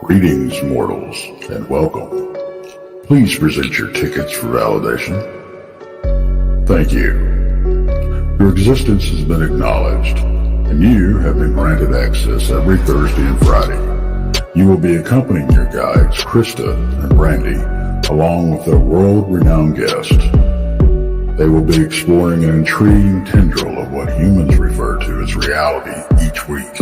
Greetings, mortals, and welcome. Please present your tickets for validation. Thank you. Your existence has been acknowledged, and you have been granted access every Thursday and Friday. You will be accompanying your guides, Krista and Brandy, along with a world-renowned guest. They will be exploring an intriguing tendril of what humans refer to as reality each week,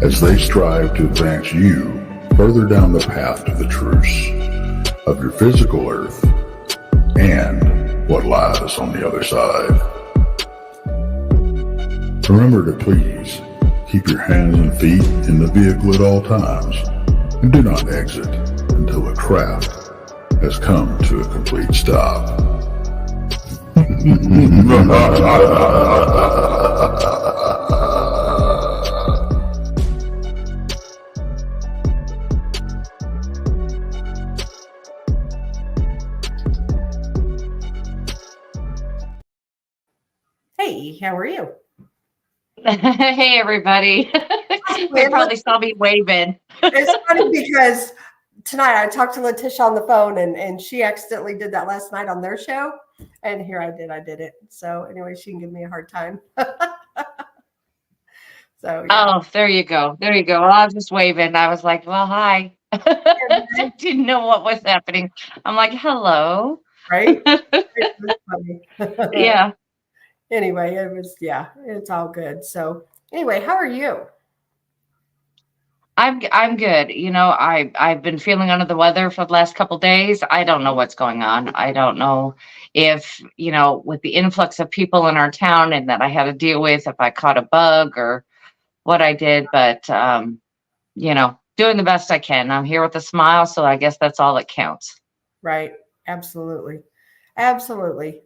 as they strive to advance you further down the path to the truths of your physical earth and what lies on the other side. Remember to please keep your hands and feet in the vehicle at all times, and do not exit until the craft has come to a complete stop. Hey, how are you? Hey, everybody. They probably saw me waving. It's funny because tonight I talked to Letitia on the phone and she accidentally did that last night on their show. And here I did it. So anyway, she can give me a hard time. So yeah. Oh, there you go. There you go. Well, I was just waving. I was like, well, hi. I didn't know what was happening. I'm like, hello. Right? It was funny. Yeah. Anyway, it's all good. So anyway, how are you? I'm good. You know, I've been feeling under the weather for the last couple days. I don't know what's going on. I don't know if, you know, with the influx of people in our town and that I had to deal with, if I caught a bug or what I did, but you know, doing the best I can. I'm here with a smile, so I guess that's all that counts. Right. Absolutely. Absolutely.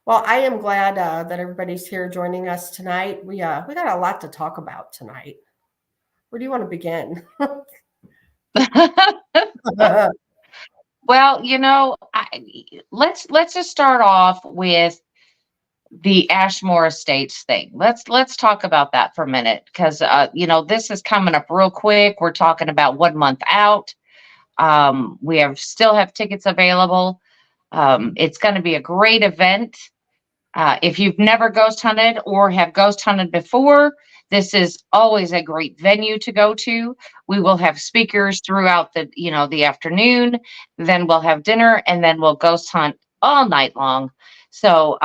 Well, I am glad that everybody's here joining us tonight. We got a lot to talk about tonight. Where do you want to begin? Well, you know, let's just start off with the Ashmore Estates thing. Let's talk about that for a minute, because you know, this is coming up real quick. We're talking about 1 month out. We still have tickets available. It's going to be a great event. If you've never ghost hunted or have ghost hunted before, this is always a great venue to go to. We will have speakers throughout the afternoon. Then we'll have dinner, and then we'll ghost hunt all night long. So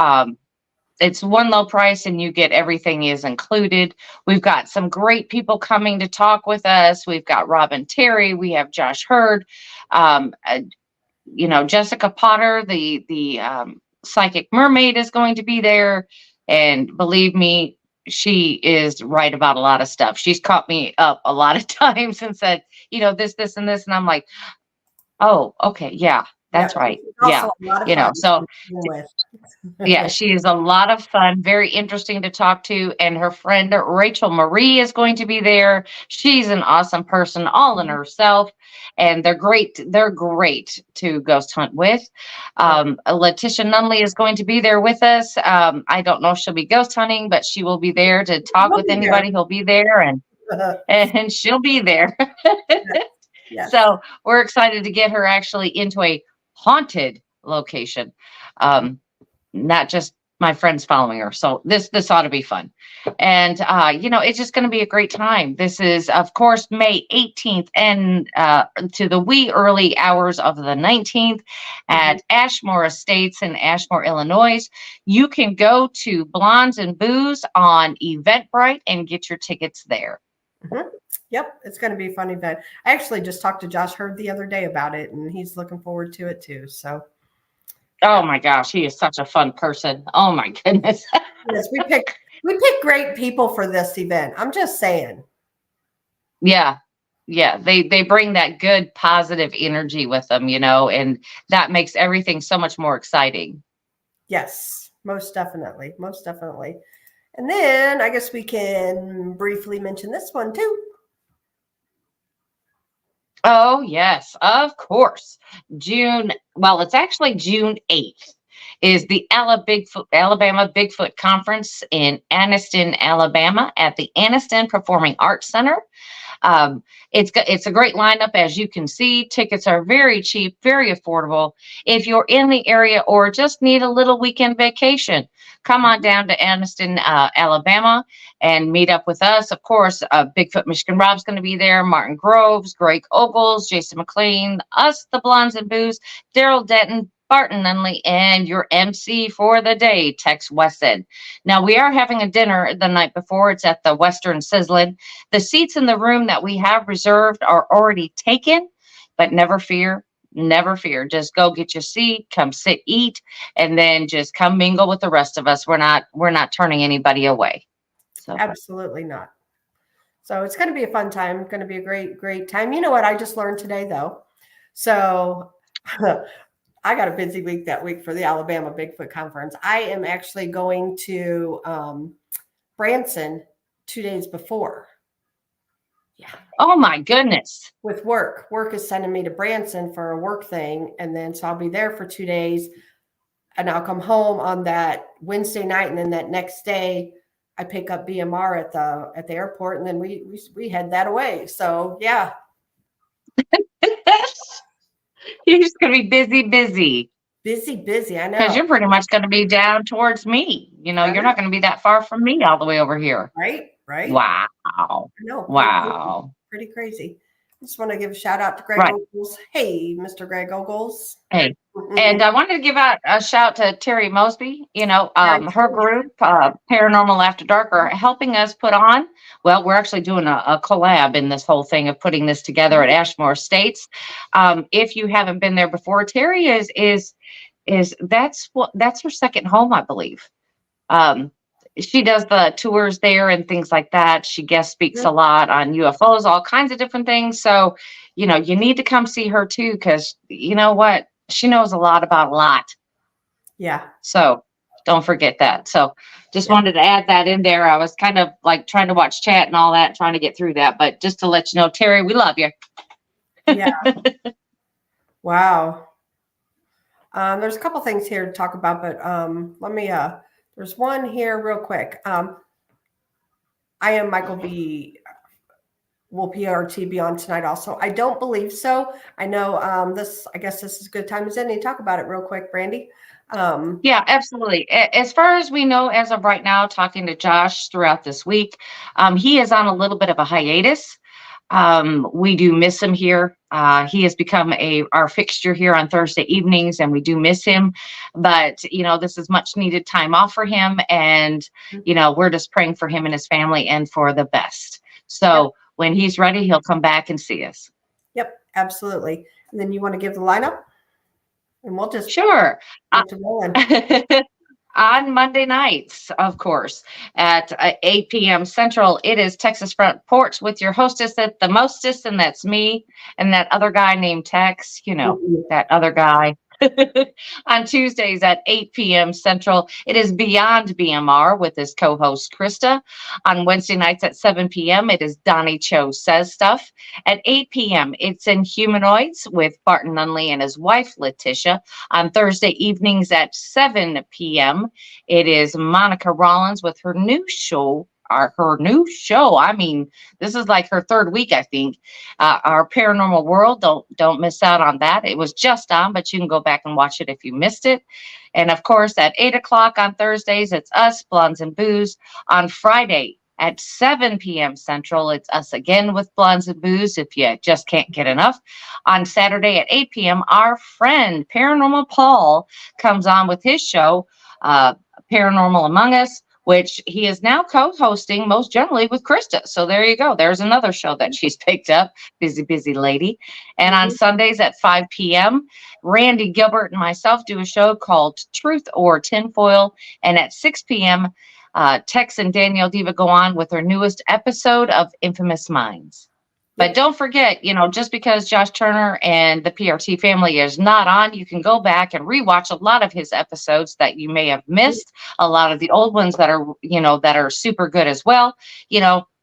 it's one low price, and you get everything is included. We've got some great people coming to talk with us. We've got Robin Terry. We have Josh Hurd. Jessica Potter, the psychic mermaid, is going to be there, and believe me, she is right about a lot of stuff. She's caught me up a lot of times and said, you know, this and this, and I'm like, oh, okay, yeah, that's right. Yeah, you know, so yeah, she is a lot of fun, very interesting to talk to. And her friend Rachel Marie is going to be there. She's an awesome person all in herself, and they're great. They're great to ghost hunt with. Letitia Nunnelly is going to be there with us. I don't know if she'll be ghost hunting, but she will be there to talk with anybody who'll be there, and she'll be there. Yes. So we're excited to get her actually into a haunted location. Not just my friends following her. So this ought to be fun. And, it's just going to be a great time. This is, of course, May 18th and to the wee early hours of the 19th at Ashmore Estates in Ashmore, Illinois. You can go to Blondes and Booze on Eventbrite and get your tickets there. Mm-hmm. Yep, it's going to be a fun event. I actually just talked to Josh Hurd the other day about it, and he's looking forward to it too. So, oh my gosh, he is such a fun person. Oh my goodness. Yes, we pick great people for this event. I'm just saying. Yeah, they bring that good positive energy with them, you know, and that makes everything so much more exciting. Yes, most definitely, And then I guess we can briefly mention this one too. Oh, yes, of course. It's actually June 8th is the Alabama Bigfoot Conference in Anniston, Alabama at the Anniston Performing Arts Center. It's a great lineup, as you can see. Tickets are very cheap, very affordable. If you're in the area or just need a little weekend vacation, come on down to Anniston, Alabama, and meet up with us. Of course, Bigfoot Michigan Rob's going to be there. Martin Groves, Greg Ogles, Jason McLean, us, the Blondes and Booze, Daryl Denton, Barton Nunnelly, and your MC for the day, Tex Wesson. Now, we are having a dinner the night before. It's at the Western Sizzlin'. The seats in the room that we have reserved are already taken, but never fear. Never fear. Just go get your seat, come sit, eat, and then just come mingle with the rest of us. We're not turning anybody away. So Absolutely not. So it's going to be a fun time. Going to be a great time. You know what I just learned today, though? So I got a busy week that week for the Alabama Bigfoot Conference. I am actually going to Branson 2 days before. Yeah. Oh my goodness. With work. Work is sending me to Branson for a work thing. And then so I'll be there for 2 days. And I'll come home on that Wednesday night. And then that next day I pick up BMR at the airport. And then we head that away. So yeah. You're just going to be busy. Busy. I know. Because you're pretty much going to be down towards me. You're not going to be that far from me all the way over here. Right. Wow. No. Wow. Pretty crazy. I just want to give a shout out to Greg Ogles. Hey, Mr. Greg Ogles. Hey. And I wanted to give out a shout to Terry Mosby. Her group, Paranormal After Dark, are helping us put on. Well, we're actually doing a collab in this whole thing of putting this together at Ashmore Estates. If you haven't been there before, Terry is that's her second home, I believe. She does the tours there and things like that. She guest speaks a lot on UFOs, all kinds of different things. So, you need to come see her too, because you know what? She knows a lot about a lot. Yeah. So don't forget that. So just wanted to add that in there. I was kind of like trying to watch chat and all that, trying to get through that. But just to let you know, Terry, we love you. Yeah. Wow. There's a couple things here to talk about, but let me there's one here real quick. I am Michael V. Will PRT be on tonight also? I don't believe so. I know I guess this is a good time as any to talk about it real quick, Brandy. Yeah, absolutely. As far as we know, as of right now, talking to Josh throughout this week, he is on a little bit of a hiatus. We do miss him here. He has become our fixture here on Thursday evenings, and we do miss him. But, this is much needed time off for him. And, we're just praying for him and his family and for the best. So when he's ready, he'll come back and see us. Yep, absolutely. And then you want to give the lineup? And we'll just sure. get to rolling. On Monday nights, of course, at 8 p.m. Central, it is Texas Front Porch with your hostess at the mostest, and that's me, and that other guy named Tex, that other guy. On Tuesdays at 8 p.m. Central, it is Beyond BMR with his co-host Krista. On Wednesday nights at 7 p.m., it is Donnie Cho Says Stuff. At 8 p.m., it's Inhumanoids with Barton Nunnelly and his wife Letitia. On Thursday evenings at 7 p.m., it is Monica Rollins with her new show. I mean, this is like her third week, I think. Our Paranormal World. Don't miss out on that. It was just on, but you can go back and watch it if you missed it. And of course, at 8 o'clock on Thursdays, it's us, Blondes and Booze. On Friday at 7 p.m. Central, it's us again with Blondes and Booze if you just can't get enough. On Saturday at 8 p.m., our friend Paranormal Paul comes on with his show, Paranormal Among Us, which he is now co-hosting most generally with Krista. So there you go. There's another show that she's picked up. Busy lady. And on Sundays at 5 p.m., Randy Gilbert and myself do a show called Truth or Tinfoil. And at 6 p.m., Tex and Danielle Diva go on with their newest episode of Infamous Minds. But don't forget, just because Josh Turner and the PRT family is not on, you can go back and rewatch a lot of his episodes that you may have missed, a lot of the old ones that are super good as well.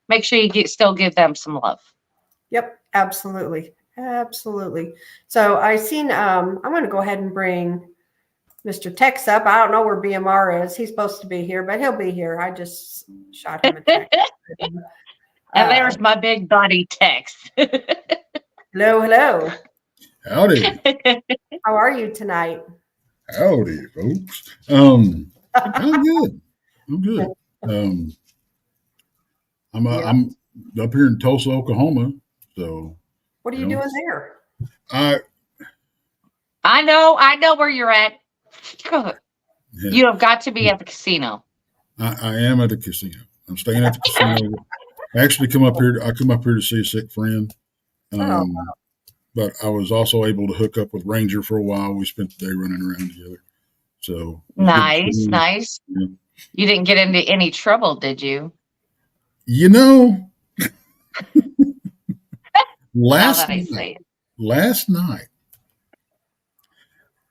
Make sure you still give them some love. Yep, absolutely. So I seen, I'm going to go ahead and bring Mr. Tex up. I don't know where BMR is. He's supposed to be here, but he'll be here. I just shot him a text. And there's my big buddy Tex. Hello, hello. Howdy. How are you tonight? Howdy, folks. I'm good. I'm good. I'm up here in Tulsa, Oklahoma. So What are you doing there? I know where you're at. You have got to be at the casino. I am at the casino. I'm staying at the casino. I actually come up here to see a sick friend. But I was also able to hook up with Ranger for a while. We spent the day running around together. So nice. Yeah. You didn't get into any trouble, did you? You know, last night,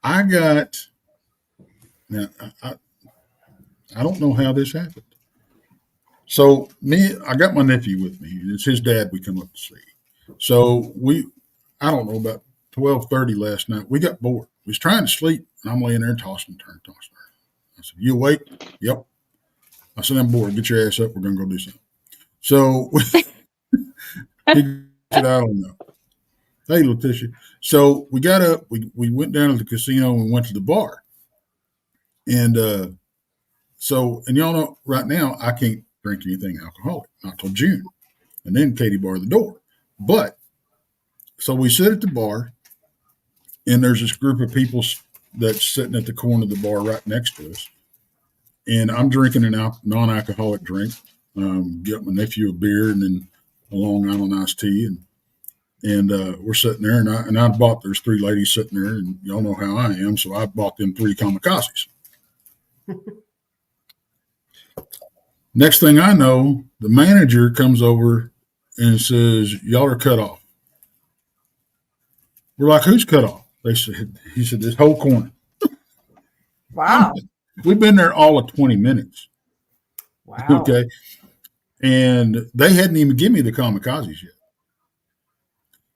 I got. Now, I don't know how this happened. So I got my nephew with me. It's his dad we come up to see. So I don't know, about 12:30 last night, we got bored. We was trying to sleep, and I'm laying there tossing and turning. I said, "You awake?" "Yep." I said, "I'm bored. Get your ass up. We're going to go do something." So he said, "I don't know." "Hey, Letitia." So we got up. We went down to the casino and went to the bar. And and y'all know right now I can't drink anything alcoholic, not till June. And then Katie barred the door. But so we sit at the bar, and there's this group of people that's sitting at the corner of the bar right next to us. And I'm drinking a non-alcoholic drink. Get my nephew a beer and then a Long Island iced tea. And we're sitting there, and I bought, there's three ladies sitting there, and y'all know how I am. So I bought them 3 kamikazes. Next thing I know, the manager comes over and says, "Y'all are cut off." We're like, "Who's cut off?" He said, "This whole corner." Wow. We've been there all of 20 minutes. Wow. Okay. And they hadn't even given me the kamikazes yet.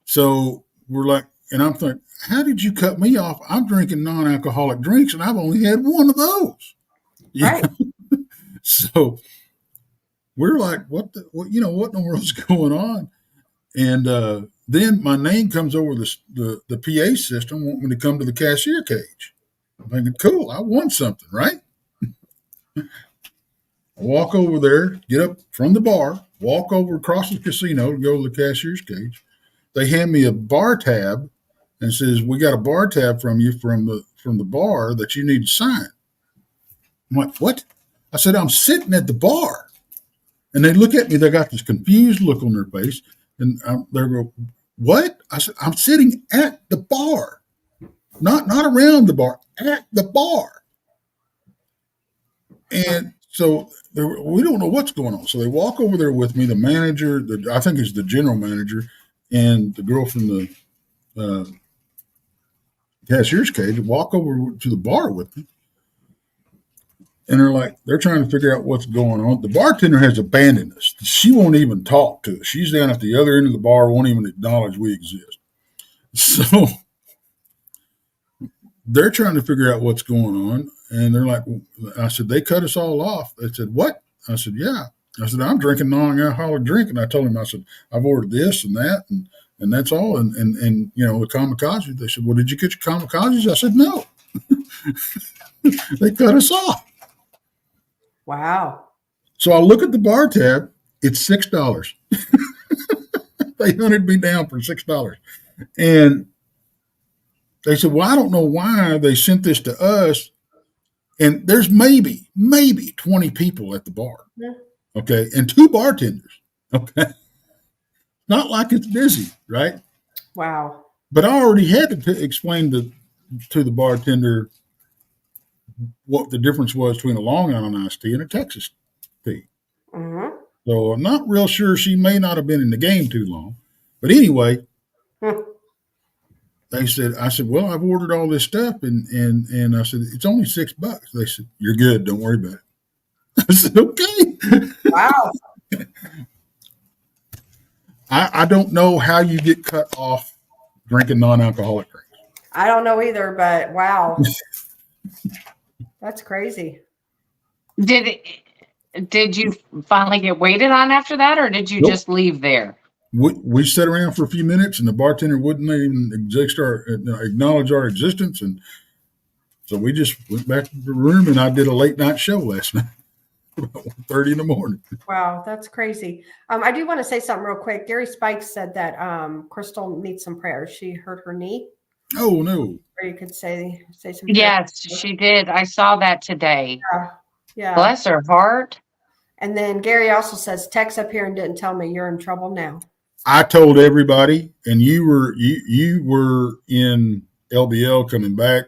So we're like, and I'm thinking, how did you cut me off? I'm drinking non-alcoholic drinks, and I've only had one of those. Right. So we're like, what in the world's going on? And then my name comes over the PA system, want me to come to the cashier cage. I'm thinking, cool, I won something, right? I walk over there, get up from the bar, walk over across the casino to go to the cashier's cage. They hand me a bar tab and says, "We got a bar tab from you from the bar that you need to sign." I'm like, "What?" I said, "I'm sitting at the bar." And they look at me, they got this confused look on their face, and they go, "What?" I said, "I'm sitting at the bar, not around the bar, at the bar." And so we don't know what's going on. So they walk over there with me, the manager, I think it's the general manager, and the girl from the cashier's cage, walk over to the bar with me. And they're trying to figure out what's going on. The bartender has abandoned us. She won't even talk to us. She's down at the other end of the bar, won't even acknowledge we exist. So they're trying to figure out what's going on. And they're like, I said, "They cut us all off." They said, "What?" I said, "Yeah." I said, "I'm drinking non-alcoholic drink." And I told him, I said, "I've ordered this and that, and that's all. And the kamikazes." They said, "Well, did you get your kamikazes?" I said, "No." They cut us off. Wow. So I look at the bar tab. It's $6. They hunted me down for $6. And they said, "Well, I don't know why they sent this to us." And there's maybe 20 people at the bar. Yeah. Okay. And 2 bartenders. Okay. Not like it's busy, right? Wow. But I already had to explain to the bartender what the difference was between a Long Island iced tea and a Texas tea. Mm-hmm. So I'm not real sure. She may not have been in the game too long. But anyway, I said, "Well, I've ordered all this stuff." And I said, "It's only $6." They said, "You're good. Don't worry about it." I said, "Okay." Wow. I don't know how you get cut off drinking non-alcoholic drinks. I don't know either, but wow. That's crazy. Did you finally get waited on after that, or did you Nope. just leave there? We sat around for a few minutes, and the bartender wouldn't even acknowledge our existence, and so we just went back to the room, and I did a late night show last night, about 1:30 in the morning. Wow, that's crazy. I do want to say something real quick. Gary Spikes said that Crystal needs some prayers. She hurt her knee. Oh no! Or you could say some prayers. Yes, she did. I saw that today. Yeah. Bless her heart. And then Gary also says, text up here and didn't tell me you're in trouble now. I told everybody, and you were in LBL coming back,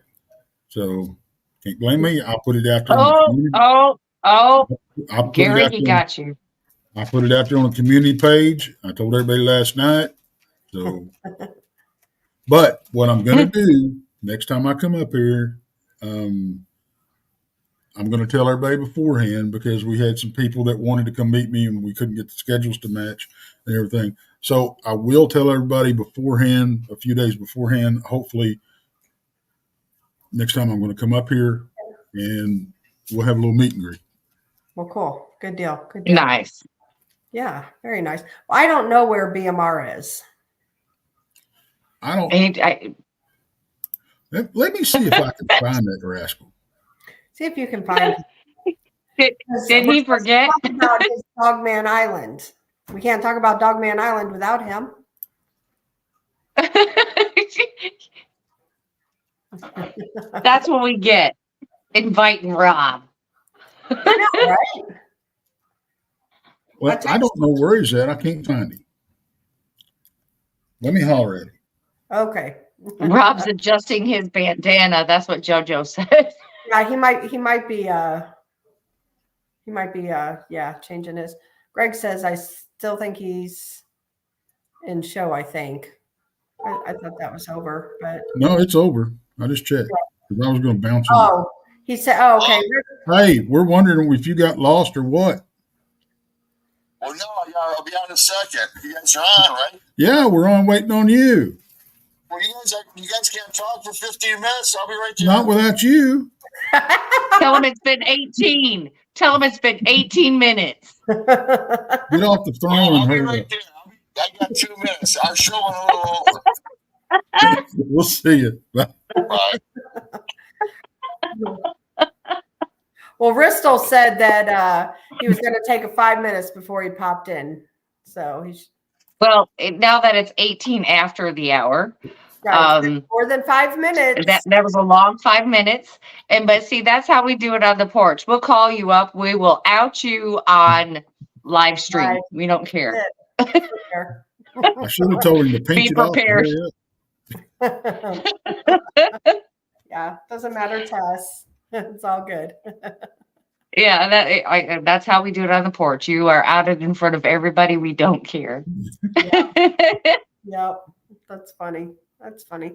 so can't blame me. I'll put it out there. Gary, he got you. I put it out there on the community page. I told everybody last night. So, but what I'm going to do next time I come up here, I'm going to tell everybody beforehand, because we had some people that wanted to come meet me and we couldn't get the schedules to match and everything. So I will tell everybody beforehand, a few days beforehand. Hopefully next time I'm going to come up here and we'll have a little meet and greet. Well, cool. Good deal. Good deal. Nice. Yeah, very nice. Well, I don't know where BMR is. I don't. Let me see if I can find that rascal. See if you can find it. Did he forget? About his Dogman Island. We can't talk about Dogman Island without him. That's what we get. Inviting Rob. I know, right? Well, I don't know where he's at. I can't find him. Let me holler at him. Okay. Rob's adjusting his bandana. That's what JoJo said. Yeah, he might be changing his. Greg says, I still think he's in show, I think. I thought that was over, but no, it's over. I just checked. Because I was going to bounce him. Oh, he said, okay. Hey, we're wondering if you got lost or what. Well, no, I'll be on in a second. You guys are on, right? Yeah, we're on waiting on you. Well, you guys can't talk for 15 minutes. I'll be right there. Not without you. Tell him it's been 18. Tell him it's been 18 minutes. Get off the phone I'll and be hurry right up. there. I got 2 minutes. Our show went a little over. We'll see you. Bye. Bye. Well, Ristol said that he was going to take 5 minutes before he popped in. So he's now that it's 18 after the hour, more than 5 minutes. That was a long 5 minutes. But see, that's how we do it on the porch. We'll call you up. We will out you on live stream. Right. We don't care. I should have told him to pinch Be it off. prepared. Yeah, doesn't matter to us. It's all good. Yeah, that's how we do it on the porch. You are outed in front of everybody. We don't care. Yep, that's funny. That's funny.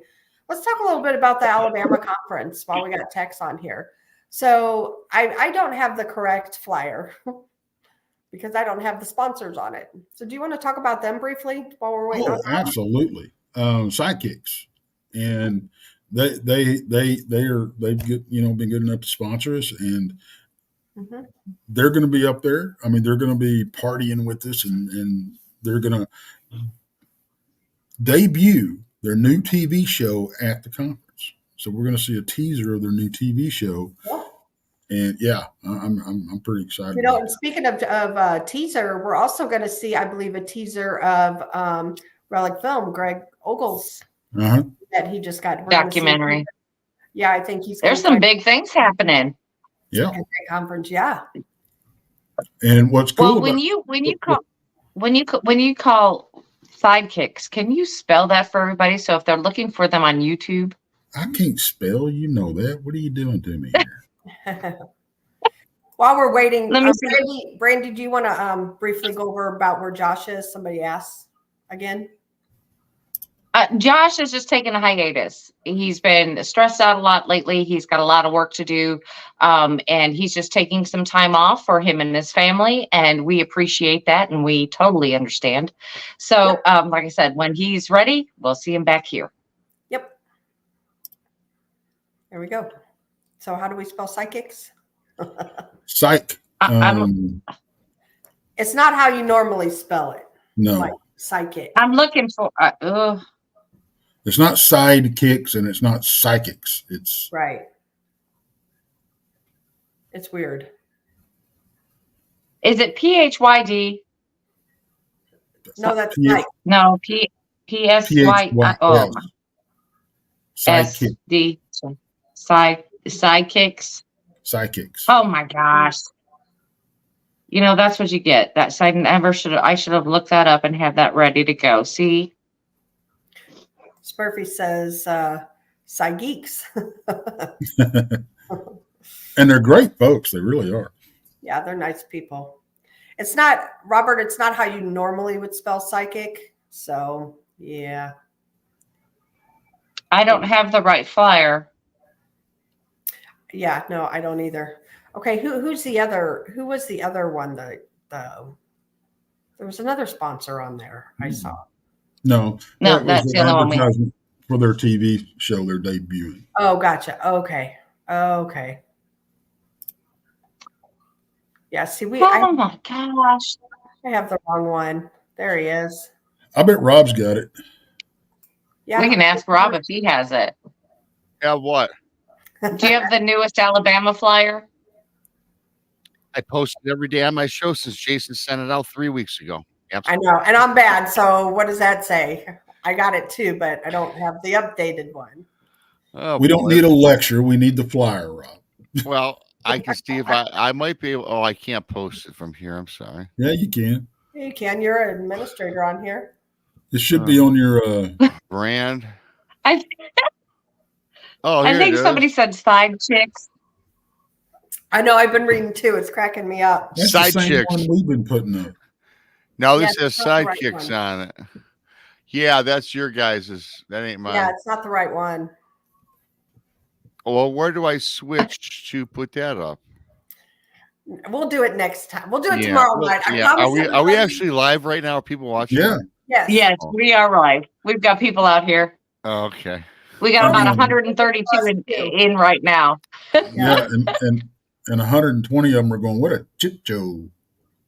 Let's talk a little bit about the Alabama conference while we got Tex on here. So I don't have the correct flyer because I don't have the sponsors on it. So do you want to talk about them briefly while we're waiting? Oh, absolutely. Sidekicks, and they've been good enough to sponsor us, and they're going to be up there. I mean, they're going to be partying with us, and they're going to debut their new TV show at the conference. So we're going to see a teaser of their new TV show. Yeah. And yeah, I'm pretty excited. And speaking of teaser, we're also going to see, I believe, a teaser of Relic Film, Greg Ogles, that he just got documentary. Yeah, I think there's some big things happening. Yeah, at the conference. Yeah. And what's cool when you call sidekicks, can you spell that for everybody? So if they're looking for them on YouTube, I can't spell. You know that. What are you doing to me here? While we're waiting, let me Brandy, do you want to briefly go over about where Josh is? Somebody asked again. Josh is just taking a hiatus. He's been stressed out a lot lately. He's got a lot of work to do. And he's just taking some time off for him and his family. And we appreciate that. And we totally understand. So, like I said, when he's ready, we'll see him back here. Yep. There we go. So how do we spell psychics? Psych, I'm It's not how you normally spell it. No, Like psychic. I'm looking for. it's not sidekicks and it's not psychics. It's Right. It's weird. Is it PHYD? No, that's P- right. No, PSY. Oh, Sidekick, SD. Sidekicks. psychics. Oh my gosh. You know, that's what you get. That's I should have looked that up and had that ready to go. See? Smurfy says psygeeks. And they're great folks. They really are. Yeah, they're nice people. It's not, Robert, it's not how you normally would spell psychic. So, yeah. I don't have the right flyer. Yeah, no, I don't either. Okay, who was the other one that there was another sponsor on there I saw. No, No, that that's was the an other one. advertisement for their TV show they're debuting. Oh, gotcha. Okay. Yeah, see, Oh my gosh. I have the wrong one. There he is. I bet Rob's got it. Yeah. We can ask Rob if he has it. Yeah, what? Do you have the newest Alabama flyer? I posted every day on my show since Jason sent it out 3 weeks ago. I Absolutely. know, and I'm bad. So what does that say? I got it too, but I don't have the updated one. Oh, We don't boy. need a lecture. We need the flyer, Rob. Well, I can see if I might be able. Oh, I can't post it from here. I'm sorry. Yeah, you can. You can. You're an administrator on here. It should be on your Brand. I Here think it is. somebody said side chicks. I know. I've been reading too. It's cracking me up. that's Side the same chicks. one we've been putting up. No, Yeah, this has it's not the right sidekicks one. on it. Yeah, that's your guys's. That ain't mine. Yeah, it's not the right one. Well, where do I switch to put that up? We'll do it next time. We'll do it Yeah, tomorrow well, night. I yeah. promise Are we everybody- actually live right now? Are people watching? Yeah. Yes. Yes, we are live. We've got people out here. Oh, okay. We got about Yeah. 132 in right now. Yeah, and 120 of them are going, what a chip Joe.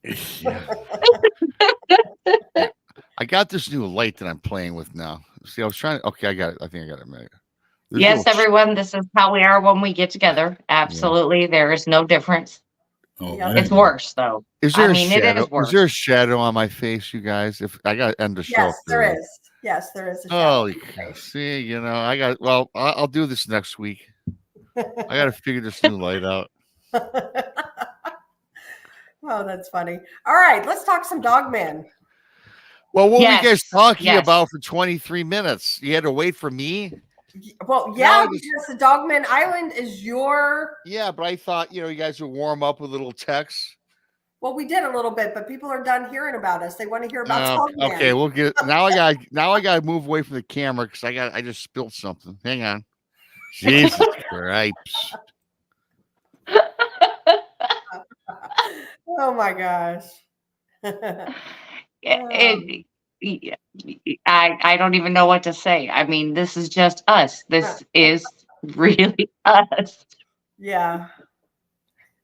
Yeah. I got this new light that I'm playing with now. See, I was trying. Okay, I got it. I think I got it. Maybe. There's Yes, little- everyone, this is how we are when we get together. Absolutely. There is no difference. Oh, Yeah. that It's ain't- worse, though. Is there I a mean, it shadow? is worse. Is there a shadow on my face, you guys? If I got to end the show. Yes, there is. Yes, there is. A Holy shadow. cow. See, I got. Well, I'll do this next week. I got to figure this new light out. Oh, that's funny. All right, let's talk some Dogman. Well, what were Yes, you guys talking yes. about for 23 minutes? You had to wait for me. Well, yeah, No, this- because the Dogman Island is your. Yeah, but I thought you guys would warm up with a little text. Well, we did a little bit, but people are done hearing about us. They want to hear about Dogman. Okay, we'll get now. I got to move away from the camera because I just spilled something. Hang on. Jesus Christ. Oh my gosh. I don't even know what to say. I mean, this is just us. This is really us. Yeah,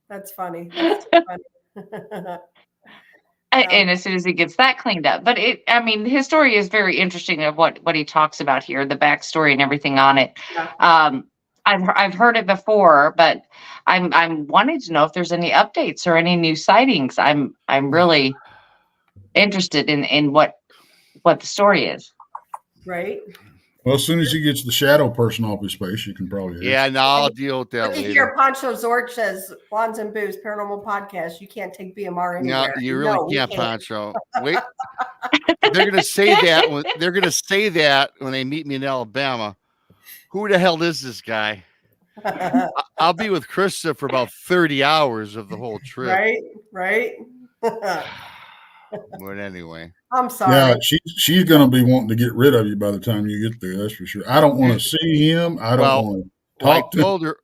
that's funny. That's so funny. And as soon as he gets that cleaned up, but his story is very interesting of what he talks about here, the backstory and everything on it. Yeah. I've heard it before, but I'm wanting to know if there's any updates or any new sightings. I'm really interested in what the story is. Right? Well, as soon as he gets the shadow person off his face, you can probably. Yeah, no, I'll deal with that Look at later. here, Pancho Zorch says, Wands and Booze, Paranormal Podcast. You can't take BMR No, anywhere. you really we can't, Pancho. Wait, they're gonna say that when they meet me in Alabama. Who the hell is this guy? I'll be with Krista for about 30 hours of the whole trip. Right. But anyway, I'm sorry. Yeah, she's going to be wanting to get rid of you by the time you get there. That's for sure. I don't want to see him. I don't want to I talk to him. told her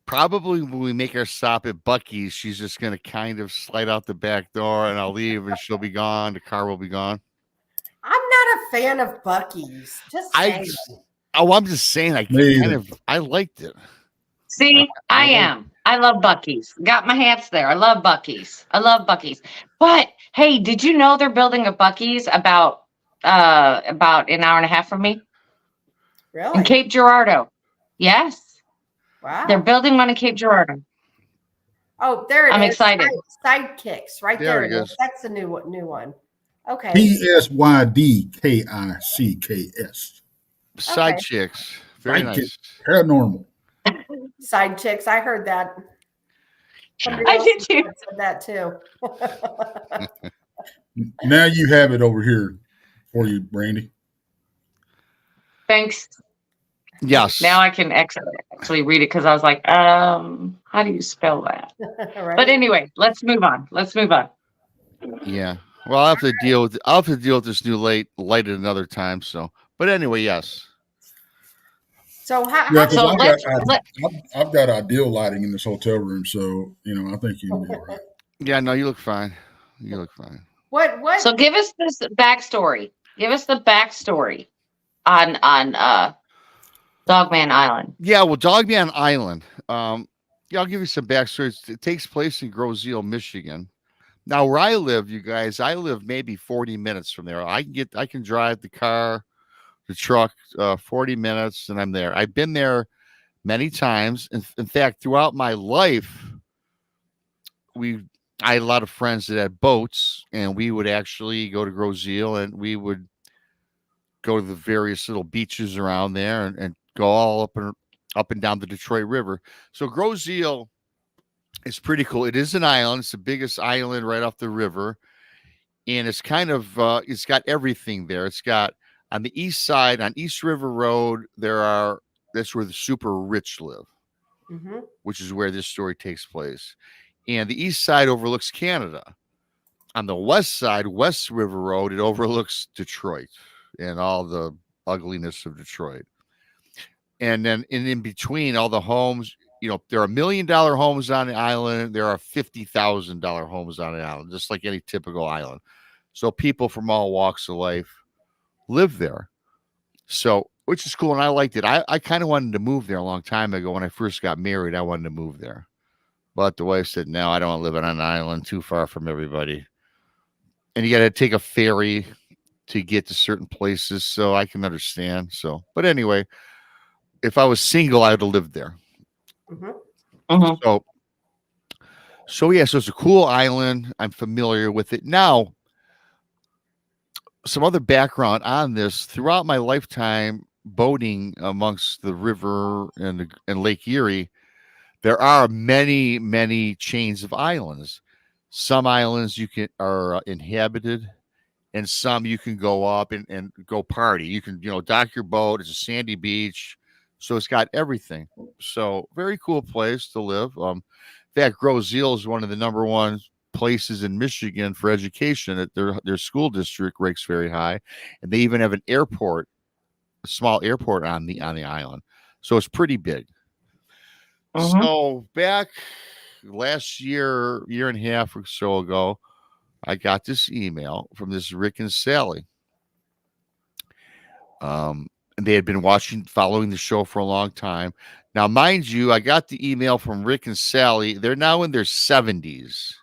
probably when we make our stop at Bucky's, she's just gonna kind of slide out the back door, and I'll leave, and she'll be gone. The car will be gone. I'm not a fan of Bucky's. Just saying. I'm just saying, Me kind either. of I liked it. See, I am. I love Buc-ee's. Got my hats there. I love Buc-ee's. But hey, did you know they're building a Buc-ee's about an hour and a half from me in Really? Cape Girardeau? Yes, they're Wow. building one in Cape Girardeau. Oh, there it is. I'm excited. Sidekicks, right There there. it It is. is. That's the new one. Okay. PSYDKICKS. Side Okay. chicks. Very Sidekick. nice. Paranormal. Side chicks. I heard that. Somebody I else did too. said that too. Now you have it over here for you, Brandy. Thanks. Yes. Now I can actually read it because I was like, how do you spell that? Right? But anyway, let's move on. Yeah. Well, I'll have to deal with this new light at another time. So, but anyway, yes. So how Yeah, did So because you- I've got ideal lighting in this hotel room, so I think you'll be all right. Yeah. No, you look fine. what So give us this backstory. Give us the backstory on Dogman Island. Yeah. Well, Dogman Island. Yeah, I'll give you some backstory. It takes place in Grosseal, Michigan. Now, where I live, you guys, I live maybe 40 minutes from there. I can drive the car, the truck, 40 minutes, and I'm there. I've been there many times. In fact, throughout my life, I had a lot of friends that had boats, and we would actually go to Grosseal, and we would go to the various little beaches around there and go all up and down the Detroit River. So Grosseal is pretty cool. It is an island. It's the biggest island right off the river. And it's kind of, it's got everything there. It's got on the east side, on East River Road, that's where the super rich live, Mhm. which is where this story takes place. And the east side overlooks Canada. On the west side, West River Road, it overlooks Detroit and all the ugliness of Detroit. And then in between, all the homes, there are $1 million homes on the island. There are $50,000 homes on the island, just like any typical island. So people from all walks of life live there. So, which is cool. And I liked it. I kind of wanted to move there a long time ago. When I first got married, I wanted to move there. But the wife said, no, I don't want to live on an island too far from everybody. And you got to take a ferry to get to certain places. So I can understand. So, but anyway, if I was single, I would have lived there. Mhm. Mhm. So yeah, so it's a cool island. I'm familiar with it. Now, some other background on this. Throughout my lifetime boating amongst the river and Lake Erie, there are many, many chains of islands. Some islands are inhabited, and some you can go up and go party. You can, dock your boat. It's a sandy beach. So it's got everything. So very cool place to live. In fact, Grosseal is one of the number one places in Michigan for education. At their school district ranks very high, and they even have an airport, a small airport on the island. So it's pretty big. Mhm. So back last year and a half or so ago, I got this email from this Rick and Sally. And they had been following the show for a long time. Now, mind you, I got the email from Rick and Sally. They're now in their 70s.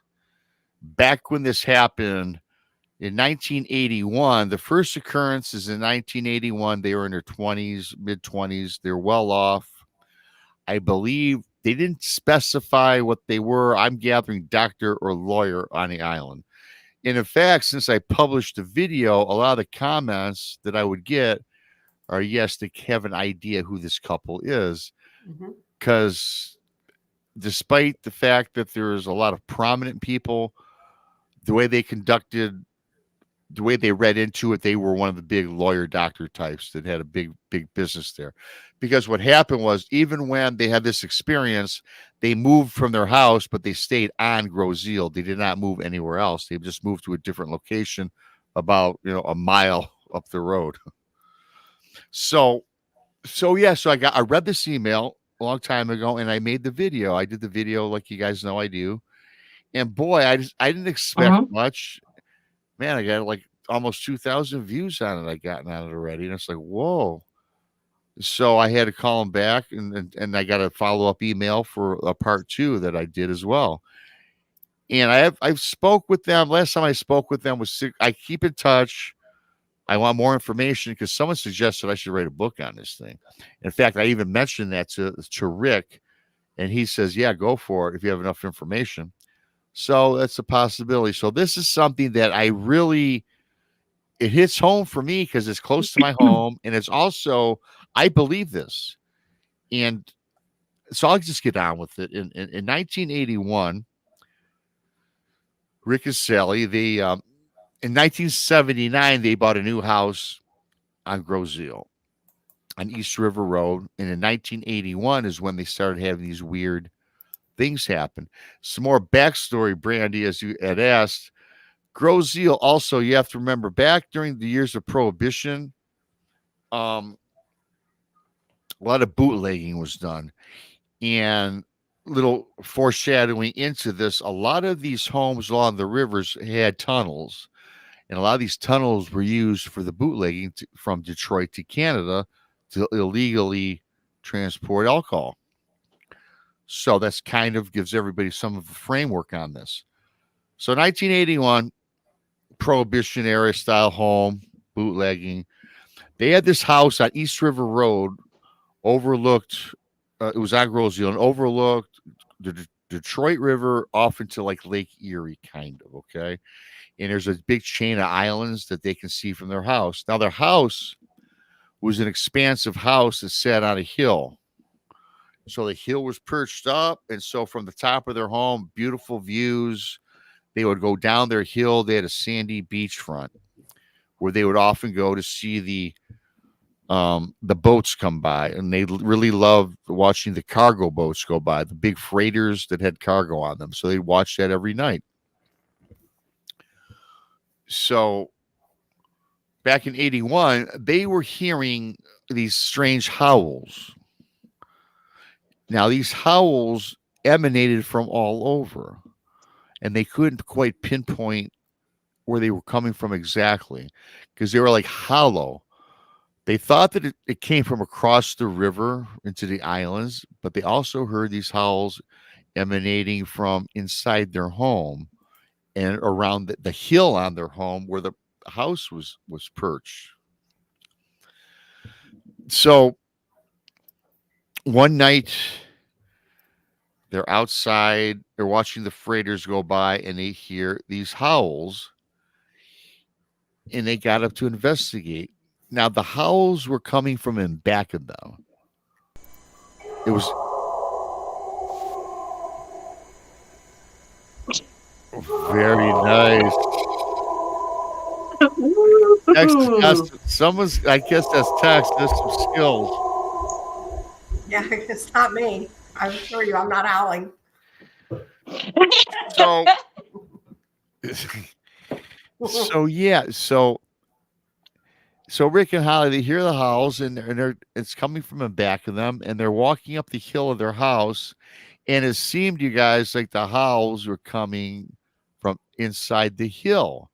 Back when this happened in 1981, the first occurrence is in 1981. They were in their 20s, mid 20s. They're well off. I believe they didn't specify what they were. I'm gathering doctor or lawyer on the island. And in fact, since I published the video, a lot of the comments that I would get are yes, they have an idea who this couple is. Mhm. Because despite the fact that there's a lot of prominent people, the way they read into it, they were one of the big lawyer doctor types that had a big business there. Because what happened was, even when they had this experience, they moved from their house, but they stayed on Grosseal. They did not move anywhere else. They just moved to a different location about, a mile up the road. So I read this email a long time ago, and I made the video. I did the video like you guys know I do. And boy, I didn't expect much. Man, I got like almost 2,000 views on it. I gotten on it already. And it's like, whoa. So I had to call him back, and I got a follow-up email for a part 2 that I did as well. And I've spoke with them. Last time I spoke with them was I keep in touch. I want more information because someone suggested I should write a book on this thing. In fact, I even mentioned that to Rick, and he says, "Yeah, go for it if you have enough information." So that's a possibility. So this is something that it hits home for me because it's close to my home, and it's also, I believe this. And so I'll just get on with it. In 1981, Rick and Sally, in 1979, they bought a new house on Groseal on East River Road. And in 1981 is when they started having these weird things happen. Some more backstory, Brandy, as you had asked. Groseal also, you have to remember, back during the years of Prohibition, a lot of bootlegging was done. And little foreshadowing into this, a lot of these homes along the rivers had tunnels. And a lot of these tunnels were used for the bootlegging from Detroit to Canada to illegally transport alcohol. So that's kind of gives everybody some of the framework on this. So 1981, Prohibition era style home, bootlegging. They had this house on East River Road, overlooked. It was on Groseal and overlooked the Detroit River off into like Lake Erie, kind of, okay? And there's a big chain of islands that they can see from their house. Now, their house was an expansive house that sat on a hill. So the hill was perched up. And so from the top of their home, beautiful views. They would go down their hill. They had a sandy beachfront where they would often go to see the boats come by. And they really loved watching the cargo boats go by, the big freighters that had cargo on them. So they'd watch that every night. So back in 81, they were hearing these strange howls. Now, these howls emanated from all over, and they couldn't quite pinpoint where they were coming from exactly because they were like hollow. They thought that it came from across the river into the islands, but they also heard these howls emanating from inside their home and around the hill on their home where the house was perched. So one night they're outside, they're watching the freighters go by, and they hear these howls, and they got up to investigate. Now, the howls were coming from in back of them. It was very nice. Someone's, I guess that's text. There's some skills. Yeah, it's not me. I assure you, I'm not howling. So Rick and Holly, they hear the howls, and it's coming from the back of them, and they're walking up the hill of their house, and it seemed, you guys, like the howls were coming from inside the hill.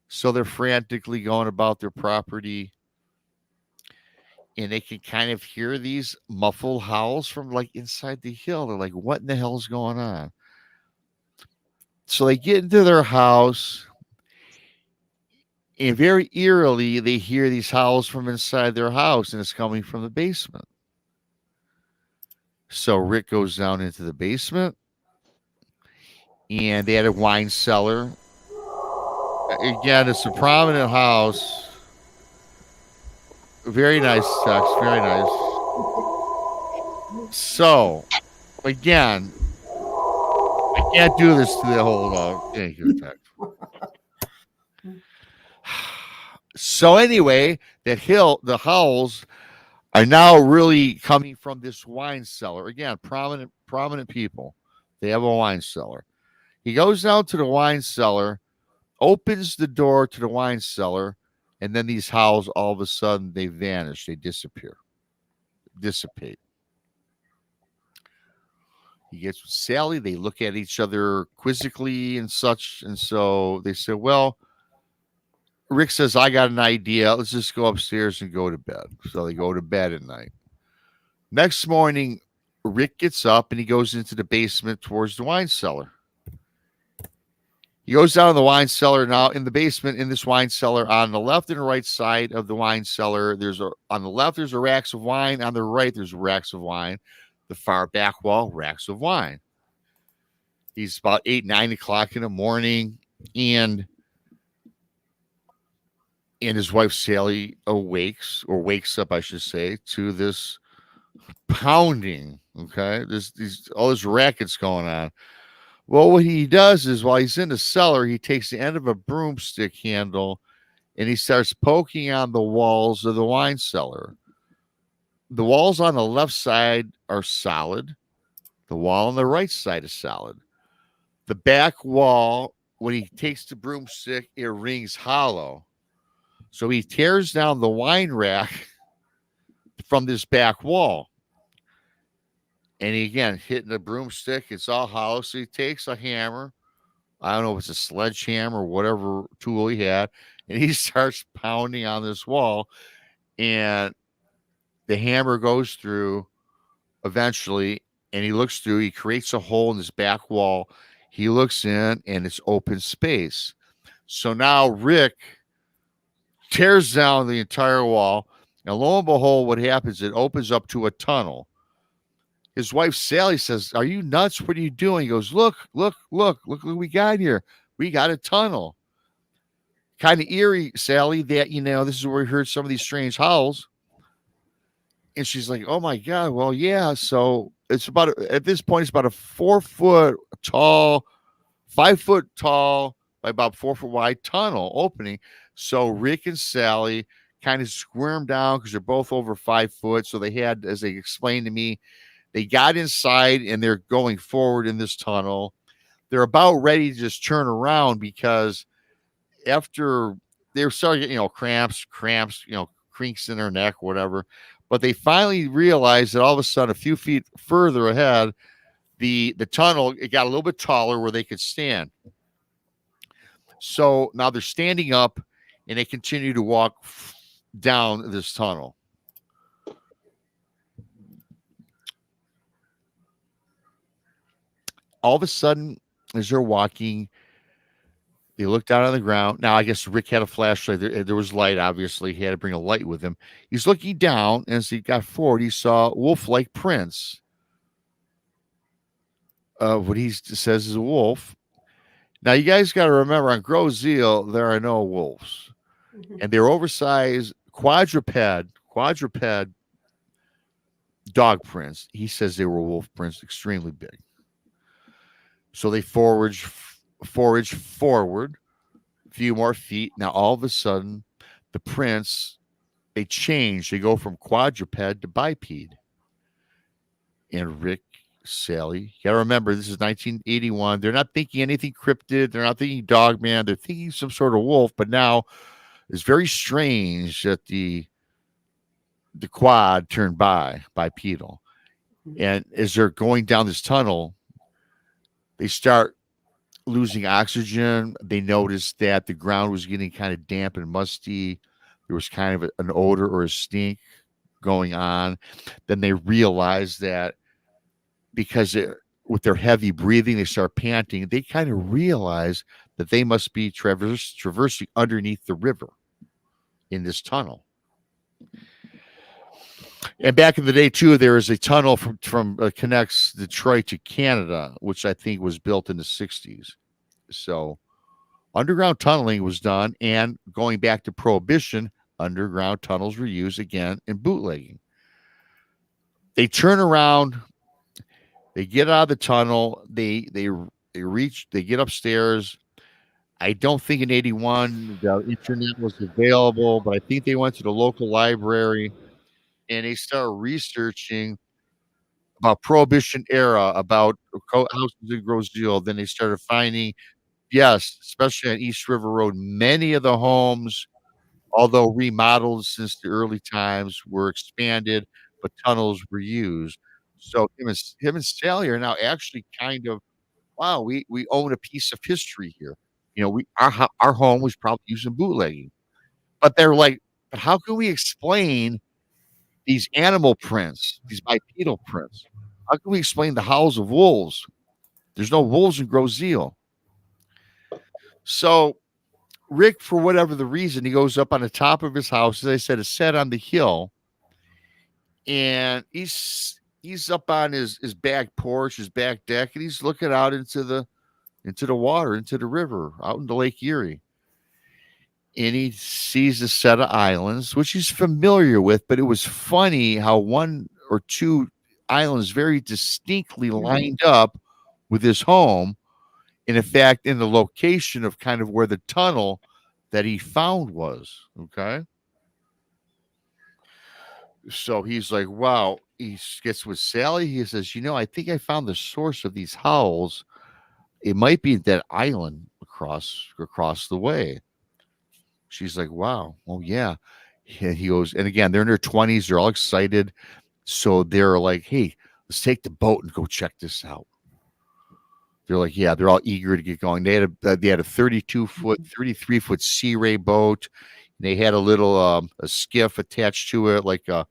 So they're frantically going about their property, and they can kind of hear these muffled howls from like inside the hill. They're like, what in the hell's going on? So they get into their house, and very eerily, they hear these howls from inside their house, and it's coming from the basement. So Rick goes down into the basement, and they had a wine cellar. Again, it's a prominent house. Very nice text. Very nice. So, again, I can't do this to the whole dog. Thank you, text. So anyway, the howls are now really coming from this wine cellar. Again, prominent people. They have a wine cellar. He goes down to the wine cellar, opens the door to the wine cellar, and then these howls, all of a sudden, they vanish. They dissipate. He gets with Sally. They look at each other quizzically and such. And so they say, well, Rick says, I got an idea. Let's just go upstairs and go to bed. So they go to bed at night. Next morning, Rick gets up and he goes into the basement towards the wine cellar. He goes down to the wine cellar. Now, in the basement, in this wine cellar, on the left and right side of the wine cellar, on the left, there's a racks of wine. On the right, there's racks of wine. The far back wall, racks of wine. He's about 8, 9 o'clock in the morning, and his wife, Sally, wakes up, I should say, to this pounding. Okay, all this rackets going on. Well, what he does is while he's in the cellar, he takes the end of a broomstick handle and he starts poking on the walls of the wine cellar. The walls on the left side are solid. The wall on the right side is solid. The back wall, when he takes the broomstick, it rings hollow. So he tears down the wine rack from this back wall. And he, again, hitting the broomstick, it's all hollow. So he takes a hammer. I don't know if it's a sledgehammer or whatever tool he had. And he starts pounding on this wall. And the hammer goes through eventually. And he looks through. He creates a hole in this back wall. He looks in, and it's open space. So now Rick tears down the entire wall. And lo and behold, what happens, it opens up to a tunnel. His wife, Sally, says, "Are you nuts? What are you doing?" He goes, look what we got here. We got a tunnel. Kind of eerie, Sally, that, this is where we heard some of these strange howls. And she's like, "Oh my God. Well, yeah." So it's at this point, it's about a 4 foot tall, 5 foot tall by about 4 foot wide tunnel opening. So Rick and Sally kind of squirmed down because they're both over 5 foot. So they had, as they explained to me, they got inside and they're going forward in this tunnel. They're about ready to just turn around because after they're starting to get, cramps, crinks in their neck, whatever. But they finally realized that all of a sudden, a few feet further ahead, the tunnel, it got a little bit taller where they could stand. So now they're standing up and they continue to walk down this tunnel. All of a sudden, as they're walking, they look down on the ground. Now, I guess Rick had a flashlight. There was light, obviously. He had to bring a light with him. He's looking down, and as he got forward, he saw wolf-like prints. What he says is a wolf. Now, you guys got to remember, on Grozeal, there are no wolves. Mm-hmm. And they're oversized quadruped dog prints. He says they were wolf prints, extremely big. So they forage forward a few more feet. Now, all of a sudden, the prints, they change. They go from quadruped to biped. And Rick, Sally, you got to remember, this is 1981. They're not thinking anything cryptid. They're not thinking Dogman. They're thinking some sort of wolf. But now it's very strange that the quad turned bipedal. And as they're going down this tunnel, they start losing oxygen. They noticed that the ground was getting kind of damp and musty. There was kind of an odor or a stink going on. Then they realized that because with their heavy breathing, they start panting. They kind of realize that they must be traversing underneath the river in this tunnel. And back in the day, too, there is a tunnel from connects Detroit to Canada, which I think was built in the 60s. So underground tunneling was done. And going back to Prohibition, underground tunnels were used again in bootlegging. They turn around. They get out of the tunnel. They get upstairs. I don't think in 81 the internet was available, but I think they went to the local library. And they started researching about Prohibition era, about houses in Grozeal. Then they started finding, yes, especially on East River Road, many of the homes, although remodeled since the early times, were expanded, but tunnels were used. So him and Sally are now actually kind of, wow, we own a piece of history here. Our home was probably using bootlegging. But they're like, but how can we explain these animal prints, these bipedal prints. How can we explain the howls of wolves? There's no wolves in Grozeel. So Rick, for whatever the reason, he goes up on the top of his house. As I said, it's set on the hill, and he's up on his back porch, his back deck, and he's looking out into the water, into the river, out into Lake Erie. And he sees a set of islands, which he's familiar with, but it was funny how one or two islands very distinctly lined up with his home. And in fact, in the location of kind of where the tunnel that he found was. Okay. So he's like, wow. He gets with Sally. He says, I think I found the source of these howls. It might be that island across the way. She's like, wow. Oh, yeah. And he goes, and again, they're in their 20s. They're all excited. So they're like, hey, let's take the boat and go check this out. They're like, yeah, they're all eager to get going. They had a 32-foot, 33-foot Sea Ray boat. They had a little a skiff attached to it, like a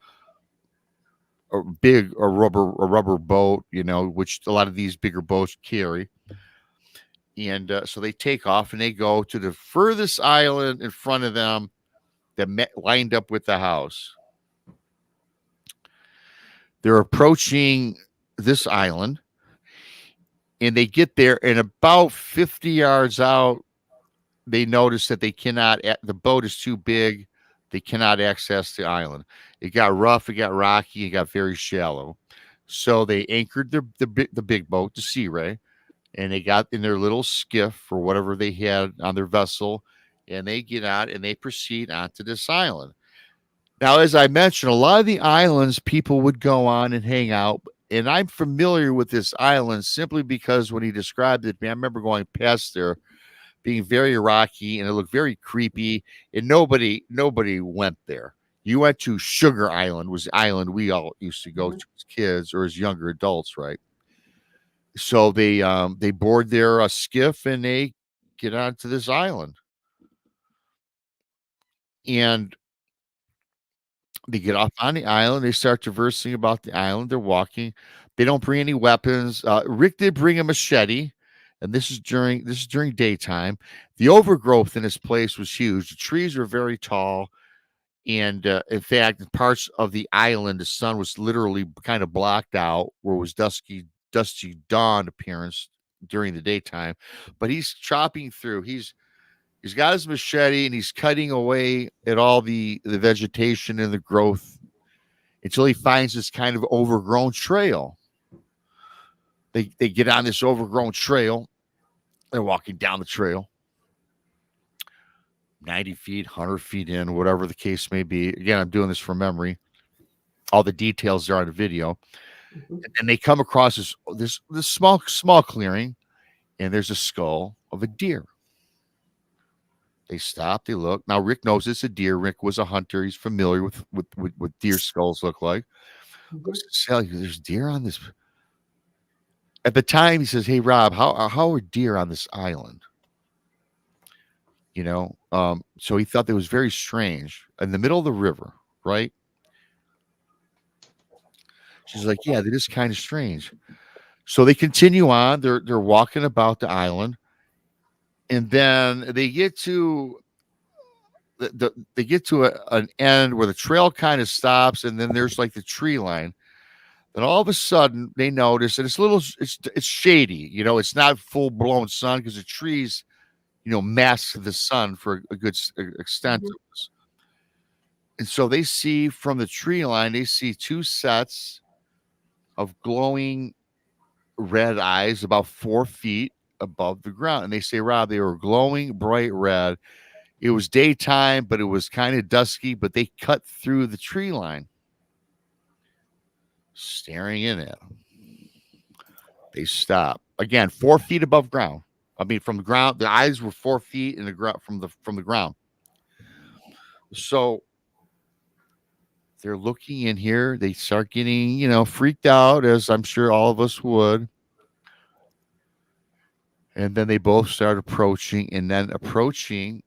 rubber boat, which a lot of these bigger boats carry. And so they take off and they go to the furthest island in front of them that lined up with the house. They're approaching this island. And they get there, and about 50 yards out, they notice that the boat is too big. They cannot access the island. It got rough, it got rocky, it got very shallow. So they anchored the big boat, the Sea Ray, and they got in their little skiff or whatever they had on their vessel, and they get out and they proceed onto this island. Now, as I mentioned, a lot of the islands people would go on and hang out. And I'm familiar with this island simply because when he described it, I remember going past there, being very rocky, and it looked very creepy, and nobody went there. You went to Sugar Island, was the island we all used to go to as kids or as younger adults, right? So they board their skiff and they get onto this island, and they get off on the island. They start traversing about the island. They're walking. They don't bring any weapons. Rick did bring a machete, and this is during daytime. The overgrowth in this place was huge. The trees were very tall, and in fact, in parts of the island, the sun was literally kind of blocked out, where it was dusty dawn appearance during the daytime. But he's chopping through. He's got his machete and he's cutting away at all the vegetation and the growth until he finds this kind of overgrown trail. They get on this overgrown trail. They're walking down the trail, 90 feet, 100 feet in, whatever the case may be. Again, I'm doing this from memory. All the details are on the video. And they come across this small clearing, and there's a skull of a deer. They stop, they look. Now, Rick knows it's a deer. Rick was a hunter. He's familiar with what deer skulls look like. There's deer on this. At the time, he says, hey, Rob, how are deer on this island? So he thought that was very strange. In the middle of the river, right? She's like, yeah, that is kind of strange. So they continue on. They're walking about the island. And then they get to an end where the trail kind of stops, and then there's like the tree line. Then all of a sudden they notice, and it's shady. It's not full blown sun because the trees, mask the sun for a good extent of this. And so they see from the tree line, they see two sets of glowing red eyes about 4 feet above the ground. And they say, Rob, they were glowing bright red. It was daytime, but it was kind of dusky, but they cut through the tree line, staring in at them. They stop again, 4 feet above ground. I mean, from the ground, the eyes were 4 feet in the ground from the ground. So they're looking in here. They start getting, freaked out, as I'm sure all of us would. And then they both start approaching, and then approaching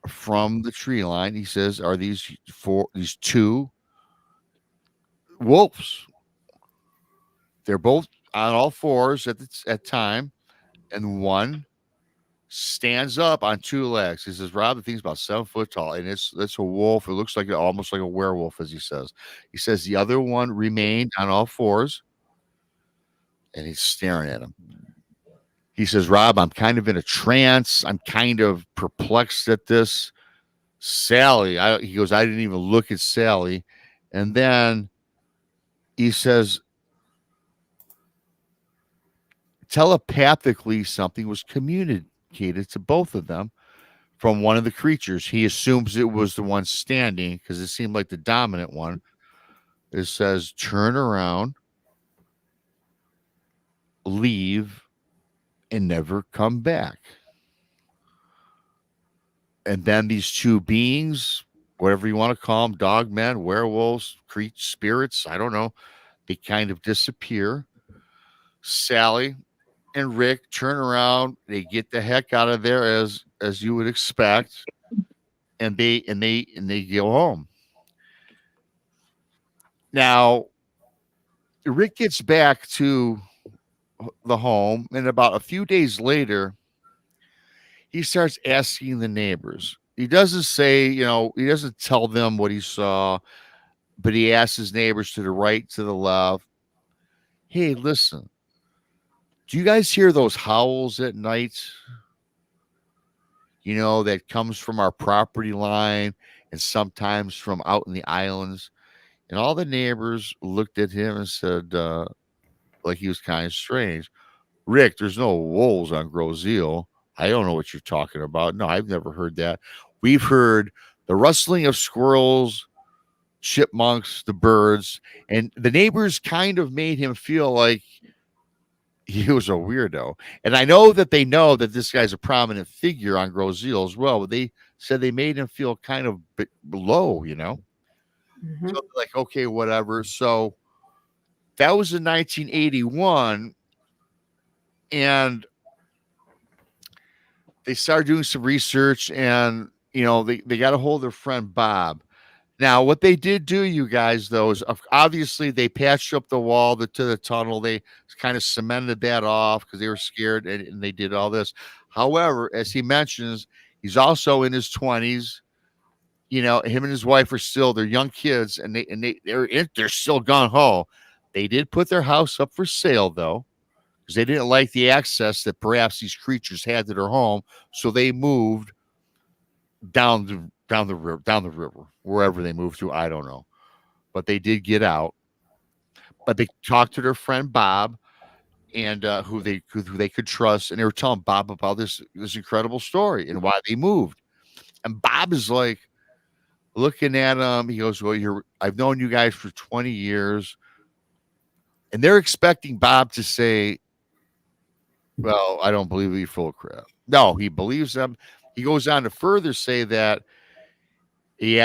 from the tree line, he says, are these two wolves. They're both on all fours at time, and one stands up on two legs. He says, Rob, the thing's about 7 foot tall, and it's a wolf. It looks like almost like a werewolf, as he says. He says the other one remained on all fours, and he's staring at him. He says, Rob, I'm kind of in a trance. I'm kind of perplexed at this. Sally, he goes, I didn't even look at Sally. And then he says, telepathically, something was communicated to both of them from one of the creatures. He assumes it was the one standing because it seemed like the dominant one. It says, turn around, leave, and never come back. And then these two beings, whatever you want to call them, dogmen, werewolves, spirits, I don't know, they kind of disappear. Sally and Rick turn around, they get the heck out of there as you would expect, and they go home. Now, Rick gets back to the home, and about a few days later, he starts asking the neighbors. He doesn't say, he doesn't tell them what he saw, but he asks his neighbors to the right, to the left, hey, listen, do you guys hear those howls at night? That comes from our property line and sometimes from out in the islands. And all the neighbors looked at him and said, like he was kind of strange. Rick, there's no wolves on Grozeel. I don't know what you're talking about. No, I've never heard that. We've heard the rustling of squirrels, chipmunks, the birds, and the neighbors kind of made him feel like he was a weirdo. And I know that they know that this guy's a prominent figure on Grozeel as well, but they said they made him feel kind of low, Mm-hmm. So like, okay, whatever. So that was in 1981, and they started doing some research, and they got a hold of their friend Bob. Now, what they did do, you guys, though, is obviously they patched up the wall to the tunnel. They kind of cemented that off because they were scared, and they did all this. However, as he mentions, he's also in his 20s. Him and his wife they're young kids, and they're still gung ho. They did put their house up for sale, though, because they didn't like the access that perhaps these creatures had to their home, so they moved down the river, wherever they moved to, I don't know, but they did get out. But they talked to their friend Bob, and who they could trust, and they were telling Bob about this incredible story and why they moved. And Bob is like looking at him. He goes, "Well, I've known you guys for 20 years," and they're expecting Bob to say, well, I don't believe you're full of crap. No, he believes them. He goes on to further say that he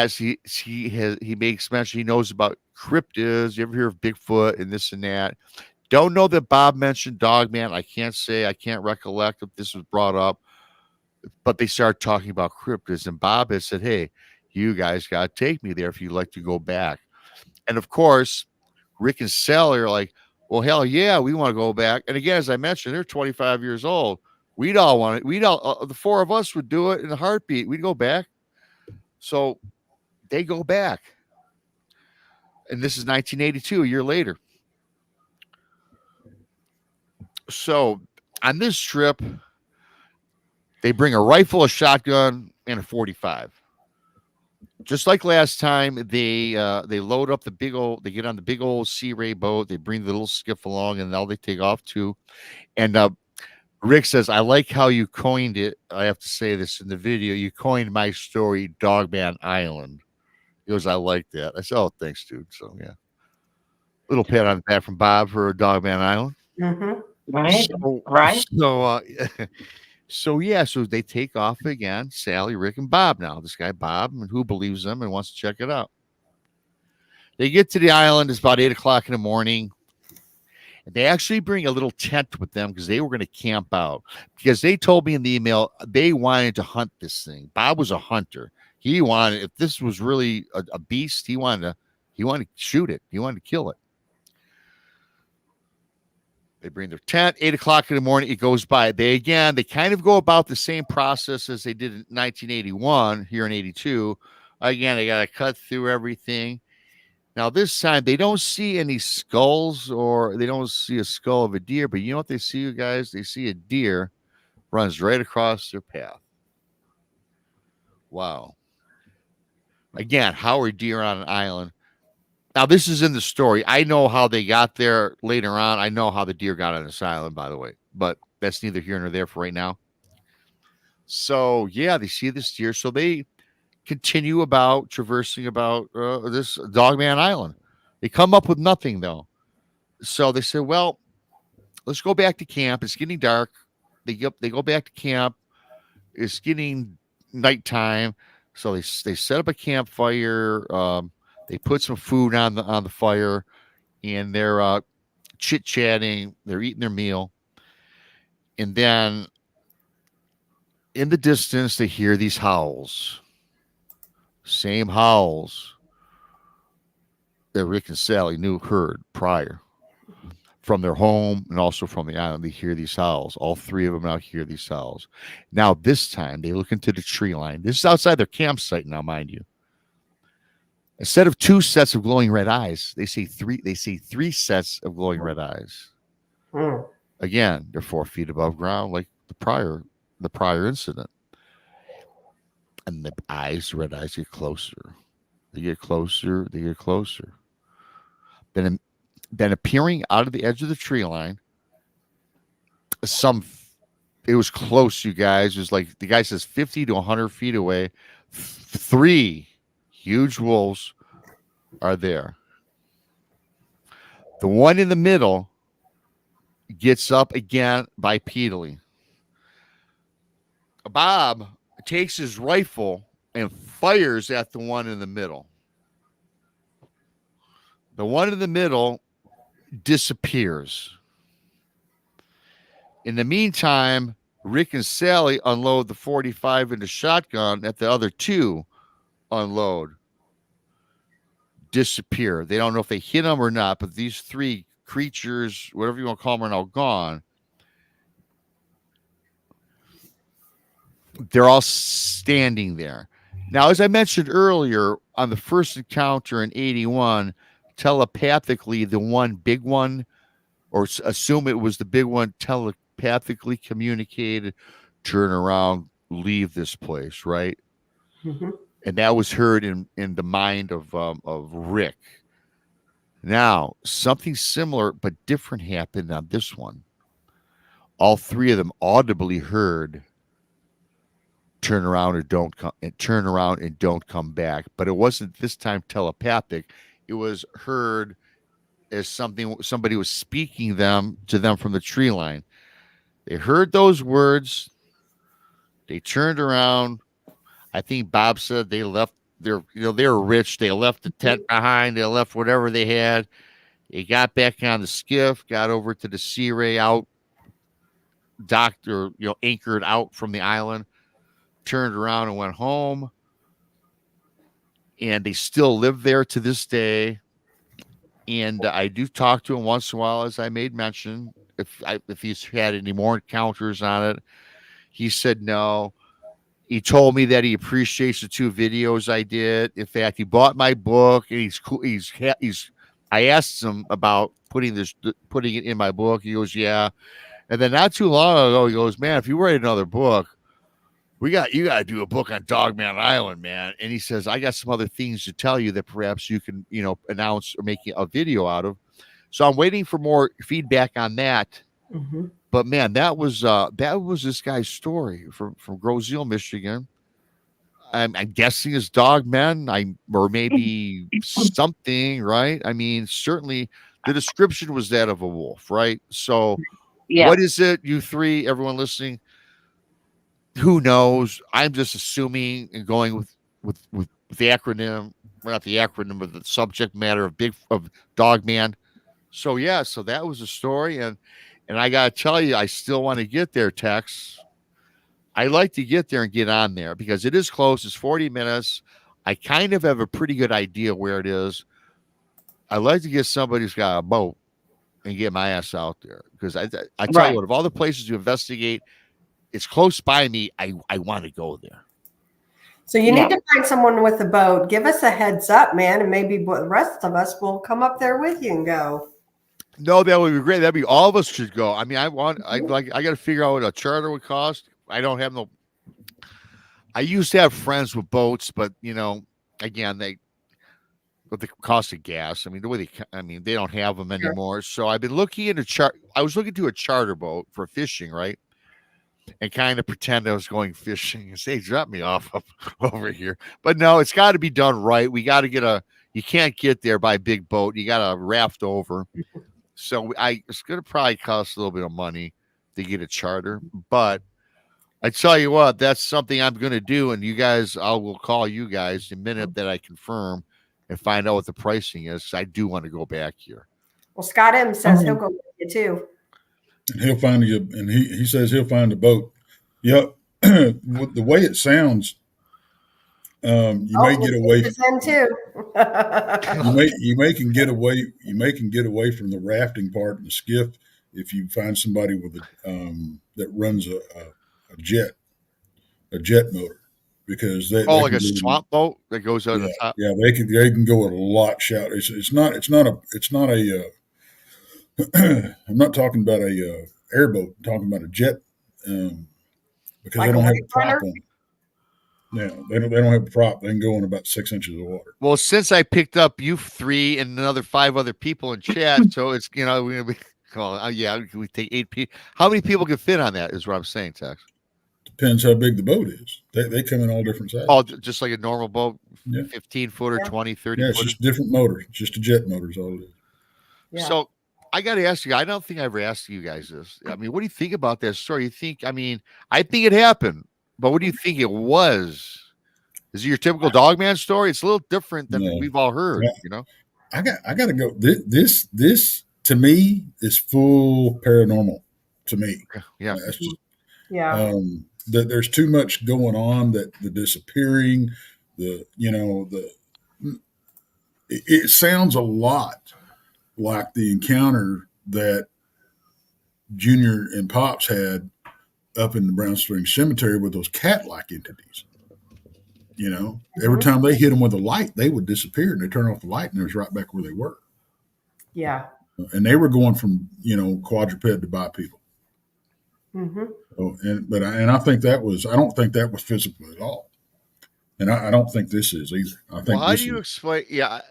makes mention he knows about cryptids. You ever hear of Bigfoot and this and that? Don't know that Bob mentioned Dogman. I can't recollect if this was brought up, but they started talking about cryptids, and Bob has said, hey, you guys got to take me there if you'd like to go back. And of course, Rick and Sally are like, well, hell yeah, we want to go back. And again, as I mentioned, they're 25 years old. We'd all want it. The four of us would do it in a heartbeat. We'd go back. So they go back. And this is 1982, a year later. So on this trip, they bring a rifle, a shotgun, and a 45. Just like last time, they load up they get on the big old Sea Ray boat. They bring the little skiff along, and now they take off too. And Rick says, I like how you coined it. I have to say this in the video. You coined my story, Dogman Island. He goes, I like that. I said, oh, thanks, dude. So, yeah. Little pat on the back from Bob for Dogman Island. Mm-hmm. Right. Right. So they take off again, Sally, Rick, and Bob now. This guy, Bob, and who believes them and wants to check it out. They get to the island. It's about 8 o'clock in the morning. And they actually bring a little tent with them because they were going to camp out. Because they told me in the email they wanted to hunt this thing. Bob was a hunter. He wanted, if this was really a beast, he wanted He wanted to shoot it. He wanted to kill it. They bring their tent, 8 o'clock in the morning. It goes by. They kind of go about the same process as they did in 1981 here in 82. Again, they got to cut through everything. Now, this time, they don't see any skulls or they don't see a skull of a deer. But you know what they see, you guys? They see a deer runs right across their path. Wow. Again, how are deer on an island? Now, this is in the story. I know how they got there later on. I know how the deer got on this island, by the way. But that's neither here nor there for right now. So, yeah, they see this deer. So they continue about traversing about this Dogman Island. They come up with nothing, though. So they said, well, let's go back to camp. It's getting dark. They go back to camp. It's getting nighttime. So they set up a campfire. They put some food on the fire, and they're chit-chatting. They're eating their meal. And then in the distance, they hear these howls. Same howls that Rick and Sally heard prior from their home and also from the island. They hear these howls. All three of them now hear these howls. Now, this time, they look into the tree line. This is outside their campsite now, mind you. Instead of 2 sets of glowing red eyes, they see 3 sets of glowing red eyes. Again, they're 4 feet above ground, like the prior incident. And the red eyes get closer. They get closer. They get closer. Then appearing out of the edge of the tree line, it was close, you guys. It was like the guy says 50 to 100 feet away. 3 huge wolves are there. The one in the middle gets up again bipedally. Bob takes his rifle and fires at the one in the middle. The one in the middle disappears. In the meantime, Rick and Sally unload the 45 in the shotgun at the other 2 unload. Disappear. They don't know if they hit them or not, but these 3 creatures, whatever you want to call them, are now gone. They're all standing there. Now, as I mentioned earlier, on the first encounter in 81, telepathically, the one big one, or assume it was the big one, telepathically communicated, turn around, leave this place, right? Mm-hmm. And that was heard in the mind of Rick. Now, something similar but different happened on this one. All 3 of them audibly heard, turn around and don't come back. But it wasn't this time telepathic. It was heard as somebody was speaking to them from the tree line. They heard those words. They turned around. I think Bob said they left they were rich. They left the tent behind. They left whatever they had. They got back on the skiff, got over to the Sea Ray out, docked or anchored out from the island, turned around and went home. And they still live there to this day. And I do talk to him once in a while, as I made mention, if he's had any more encounters on it. He said no. He told me that he appreciates the 2 videos I did. In fact, he bought my book, and he's cool. I asked him about putting it in my book. He goes, yeah. And then not too long ago, he goes, man, if you write another book, you got to do a book on Dogman Island, man. And he says, I got some other things to tell you that perhaps you can, announce or make a video out of. So I'm waiting for more feedback on that. Mm-hmm. But man, that was this guy's story from Groseal, Michigan. I'm guessing it's Dogman, or maybe something, right? I mean, certainly the description was that of a wolf, right? So, yeah. What is it, you 3, everyone listening? Who knows? I'm just assuming and going with the acronym, not the acronym, but the subject matter of Dogman. So yeah, so that was the story, and I gotta tell you, I still want to get there, Tex. I like to get there and get on there because it is close. It's 40 minutes. I kind of have a pretty good idea where it is. I'd like to get somebody who's got a boat and get my ass out there, because I tell Right. you what, of all the places to investigate, it's close by me. I want to go there. So you need to find someone with a boat. Give us a heads up, man, and maybe the rest of us will come up there with you and go. No, that would be great. That'd be all of us should go. I mean, I got to figure out what a charter would cost. I don't have no. I used to have friends with boats, but again, but the cost of gas. I mean, they don't have them anymore. So I've been looking into I was looking to a charter boat for fishing, right? And kind of pretend I was going fishing and say, drop me off up over here. But no, it's got to be done right. We got to you can't get there by a big boat. You got to raft over. So it's going to probably cost a little bit of money to get a charter. But I tell you what, that's something I'm going to do. And you guys, I will call you guys the minute that I confirm and find out what the pricing is. I do want to go back here. Well, Scott M says he'll go with you too. And he'll find you, and he says he'll find a boat. Yep. The way it sounds, you may get away. Too. you can get away. You may can get away from the rafting part and the skiff if you find somebody with that runs a jet motor, because they like a swamp boat that goes over the top. Yeah, they can go at a lot shout. It's not a. I'm not talking about a airboat. I'm talking about a jet, because Like they don't a have wave a prop runner? on it. Yeah, they don't have a prop. They can go in about 6 inches of water. Well, since I picked up you three and another 5 other people in chat, so it's we're gonna be. Well, we take 8 people. How many people can fit on that? Is what I'm saying, Tex. Depends how big the boat is. They come in all different sizes. Oh, just like a normal boat, Yeah. 15-footer, 20, 30 Yeah, it's footer. just different motor. It's just a jet motor is all it is. Yeah. So I got to ask you, I don't think I ever asked you guys this. I mean, what do you think about that story? I think it happened, but what do you think it was? Is it your typical Dogman story? It's a little different than we've all heard, I got to go. This to me is full paranormal to me. Yeah. That's just, Yeah. that there's too much going on, that the disappearing, it sounds a lot like the encounter that Junior and Pops had up in the Brown Springs Cemetery with those cat-like entities. Every time they hit them with a light, they would disappear, and they turn off the light, and it was right back where they were. Yeah. And they were going from quadruped to bipedal. Mm-hmm. I think that was. I don't think that was physical at all, and I don't think this is either. I think. Well, how do you explain? Yeah,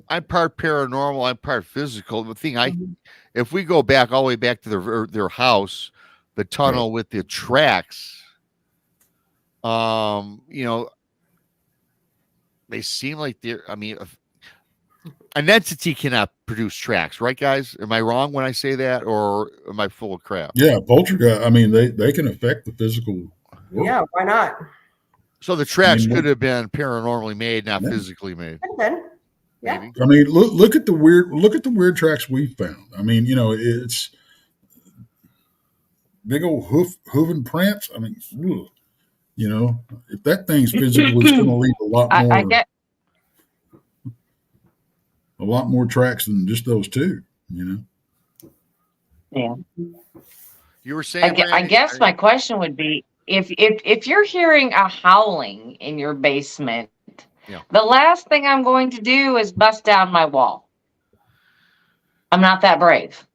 I'm part paranormal. I'm part physical. The thing, if we go back all the way back to their house, the tunnel with the tracks, they seem like they're. I mean, an entity cannot produce tracks, right, guys? Am I wrong when I say that, or am I full of crap? Yeah, poltergeist. I mean, they can affect the physical world. Yeah. Why not? So the tracks could have been paranormally made, not physically made. Could have been. Yeah. Maybe. I mean, look at the weird tracks we found. I mean, it's big old hooving prints. I mean, if that thing's physical, it's going to leave a lot more. A lot more tracks than just those two. Yeah. You were saying. I guess my question would be, if you're hearing a howling in your basement, the last thing I'm going to do is bust down my wall. I'm not that brave.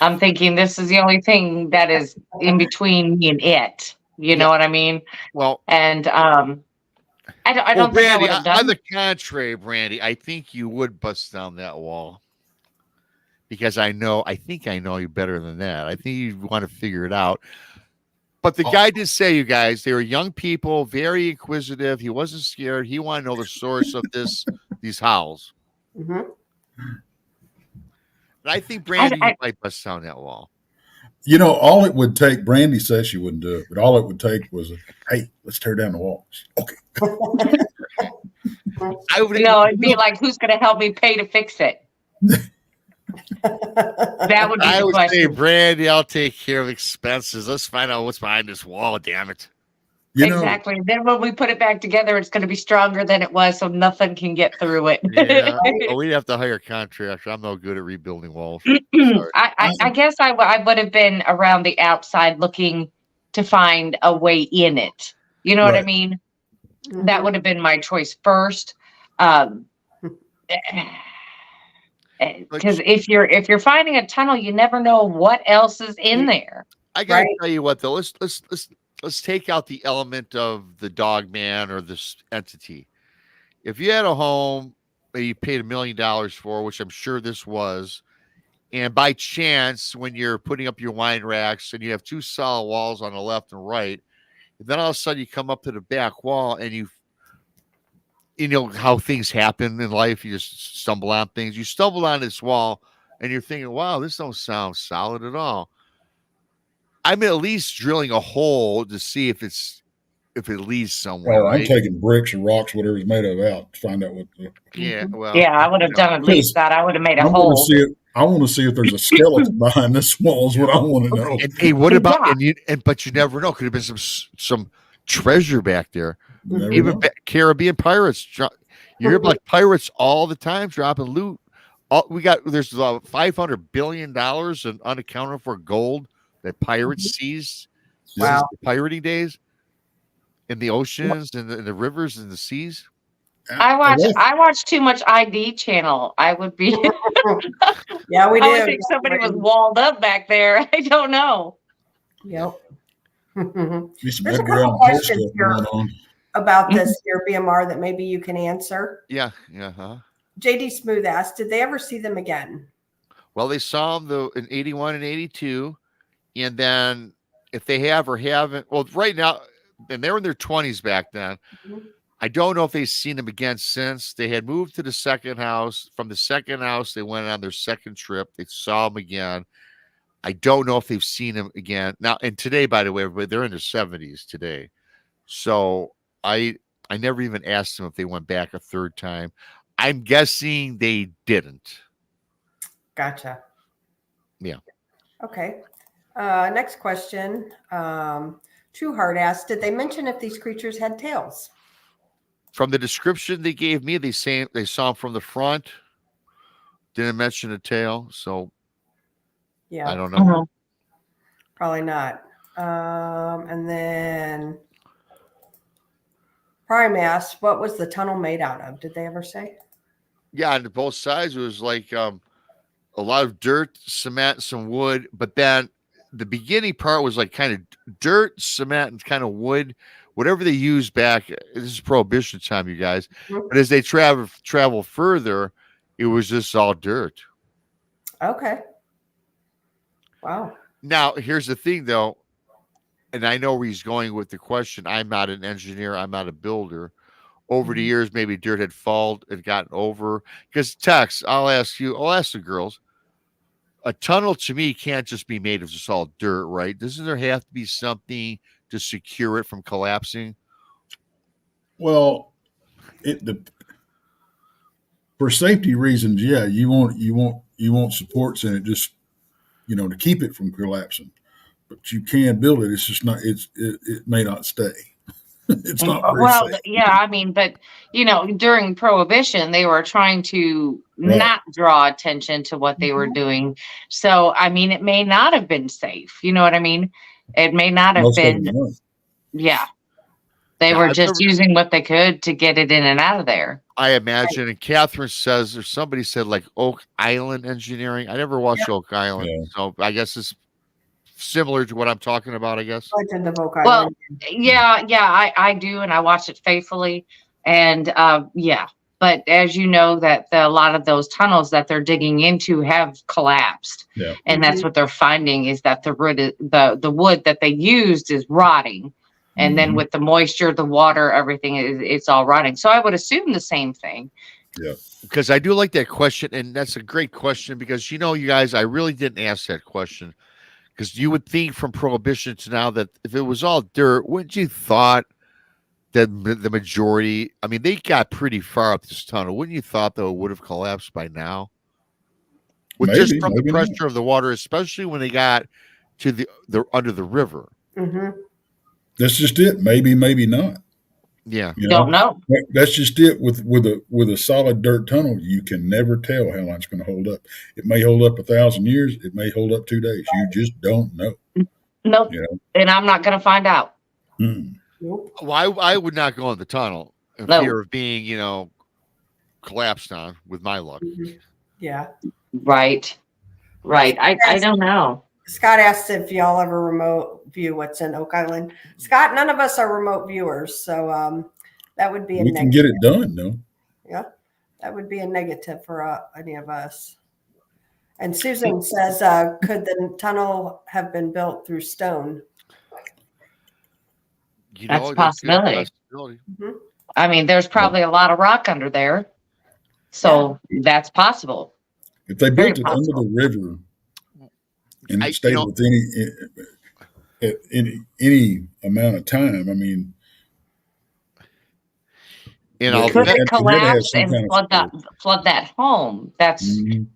I'm thinking this is the only thing that is in between me and it. You know what I mean? Well, and I don't think I would have done. On the contrary, Brandy, I think you would bust down that wall, because I think I know you better than that. I think you want to figure it out. But the guy did say, you guys, they were young people, very inquisitive. He wasn't scared. He wanted to know the source of these howls. Mm-hmm. And I think Brandy might bust down that wall. All it would take, Brandy says she wouldn't do it, but all it would take was, hey, let's tear down the walls. Okay. It'd be like, who's going to help me pay to fix it? That would be the question. Say, Brandy, I'll take care of expenses. Let's find out what's behind this wall, damn it. You know, Exactly. Then when we put it back together, it's going to be stronger than it was, so nothing can get through it. Yeah. Oh, we'd have to hire a contractor. I'm no good at rebuilding walls. Sorry. I guess I would have been around the outside looking to find a way in it. You know what I Right. mean? Mhm. That would have been my choice first. Because if you're finding a tunnel, you never know what else is in there. I gotta Right. tell you what though. Let's take out the element of the Dogman or this entity. If you had a home that you paid $1 million for, which I'm sure this was, and by chance when you're putting up your wine racks and you have two solid walls on the left and right, and then all of a sudden you come up to the back wall and you know how things happen in life. You just stumble on things. You stumble on this wall and you're thinking, wow, this don't sound solid at all. I'm at least drilling a hole to see if it leads somewhere, Oh, I'm right? taking bricks and rocks, whatever it's made of, out to find out what. Yeah, well, Yeah, I would have you know, done at least that. I would have made a I want to hole. see it. I want to see if there's a skeleton behind this wall. Is what I want to know. And hey, what about Yeah. but you never know. Could have been some treasure back there. You never Even know. Caribbean pirates. You hear about pirates all the time dropping loot. There's 500 billion dollars in unaccounted for gold that pirates seized since Wow. the pirating days in the oceans and the rivers and the seas. I watch too much ID channel. I would be. Yeah, we I would do. think somebody was walled up back there. I don't know. Yep. Be some There's a Edgar couple Allan Poe questions stuff here going on. about this here BMR that maybe you can answer. Yeah. Huh? JD Smooth asked, did they ever see them again? Well, they saw them in 81 and 82. And then if they have or haven't, well, right now, and they were in their 20s back then. Mhm. I don't know if they've seen them again since. They had moved to the second house. From the second house, they went on their second trip. They saw them again. I don't know if they've seen them again. Now, and today, by the way, everybody, they're in their 70s today. So I never even asked them if they went back a third time. I'm guessing they didn't. Gotcha. Yeah. Okay. Next question. True Heart asked, did they mention if these creatures had tails? From the description they gave me, they saw them from the front. Didn't mention a tail, so Yeah, I don't know. probably not. And then Prime asked, what was the tunnel made out of? Did they ever say? Yeah, on both sides it was like a lot of dirt, cement, some wood, but then the beginning part was like kind of dirt, cement, and kind of wood, whatever they used back. This is Prohibition time, you guys. Mhm. But as they travel further, it was just all dirt. Okay. Wow. Now, here's the thing, though, and I know where he's going with the question. I'm not an engineer. I'm not a builder. Over the years, maybe dirt had fallen and gotten over. Because Tex, I'll ask the girls. A tunnel to me can't just be made of just all dirt, right? Doesn't there have to be something to secure it from collapsing? Well, for safety reasons, yeah, you want supports in it, just to keep it from collapsing. But you can build it. It's just not. It may not stay. It's not very Well, safe. yeah, I mean, but during Prohibition, they were trying to Right. not draw attention to what they were doing. So, I mean, it may not have been safe. You know what I mean? It may not have Most of been. them weren't. Yeah, they Yeah, were I've just never- using what they could to get it in and out of there. I imagine, and Catherine says, or somebody said, like Oak Island engineering. I never watched Oak Island, Yeah. so I guess it's similar to what I'm talking about. I guess. Legend of Oak Well, Island. yeah, I do, and I watch it faithfully, and yeah. But as you know, that a lot of those tunnels that they're digging into have collapsed, Yeah. and that's what they're finding is that the wood that they used is rotting, and then Mhm. with the moisture, the water, everything it's all rotting. So I would assume the same thing. Because I do like that question, and that's a great question because you guys, I really didn't ask that question because you would think from Prohibition to now that if it was all dirt, wouldn't you thought that the majority? I mean, they got pretty far up this tunnel. Wouldn't you thought though it would have collapsed by now? With just Maybe, from the maybe not. pressure of the water, especially when they got to the under the river. Mm-hmm. That's just it. Maybe, maybe not. Yeah. You Don't know. That's just it. With a solid dirt tunnel, you can never tell how long it's going to hold up. It may hold up 1,000 years. It may hold up 2 days. You just don't know. Nope. You know? And I'm not going to find out. Mm. Nope. Well, I would not go in the tunnel in No. fear of being, collapsed on with my luck. Mhm. Yeah. Right. I don't know. Scott asked if y'all ever remote view what's in Oak Island. Scott, none of us are remote viewers, so that would be a We can negative. get it done, though. Yeah, that would be a negative for any of us. And Susan says, could the tunnel have been built through stone? That's a good possibility. Mhm. I mean, there's probably a lot of rock under there. So that's possible. If they Very built it possible. under the river and I- it stayed you know- with any amount of time, I mean, And Yeah, I'll Could bet- it and it had collapse some and kind of flood that home? That's, mhm.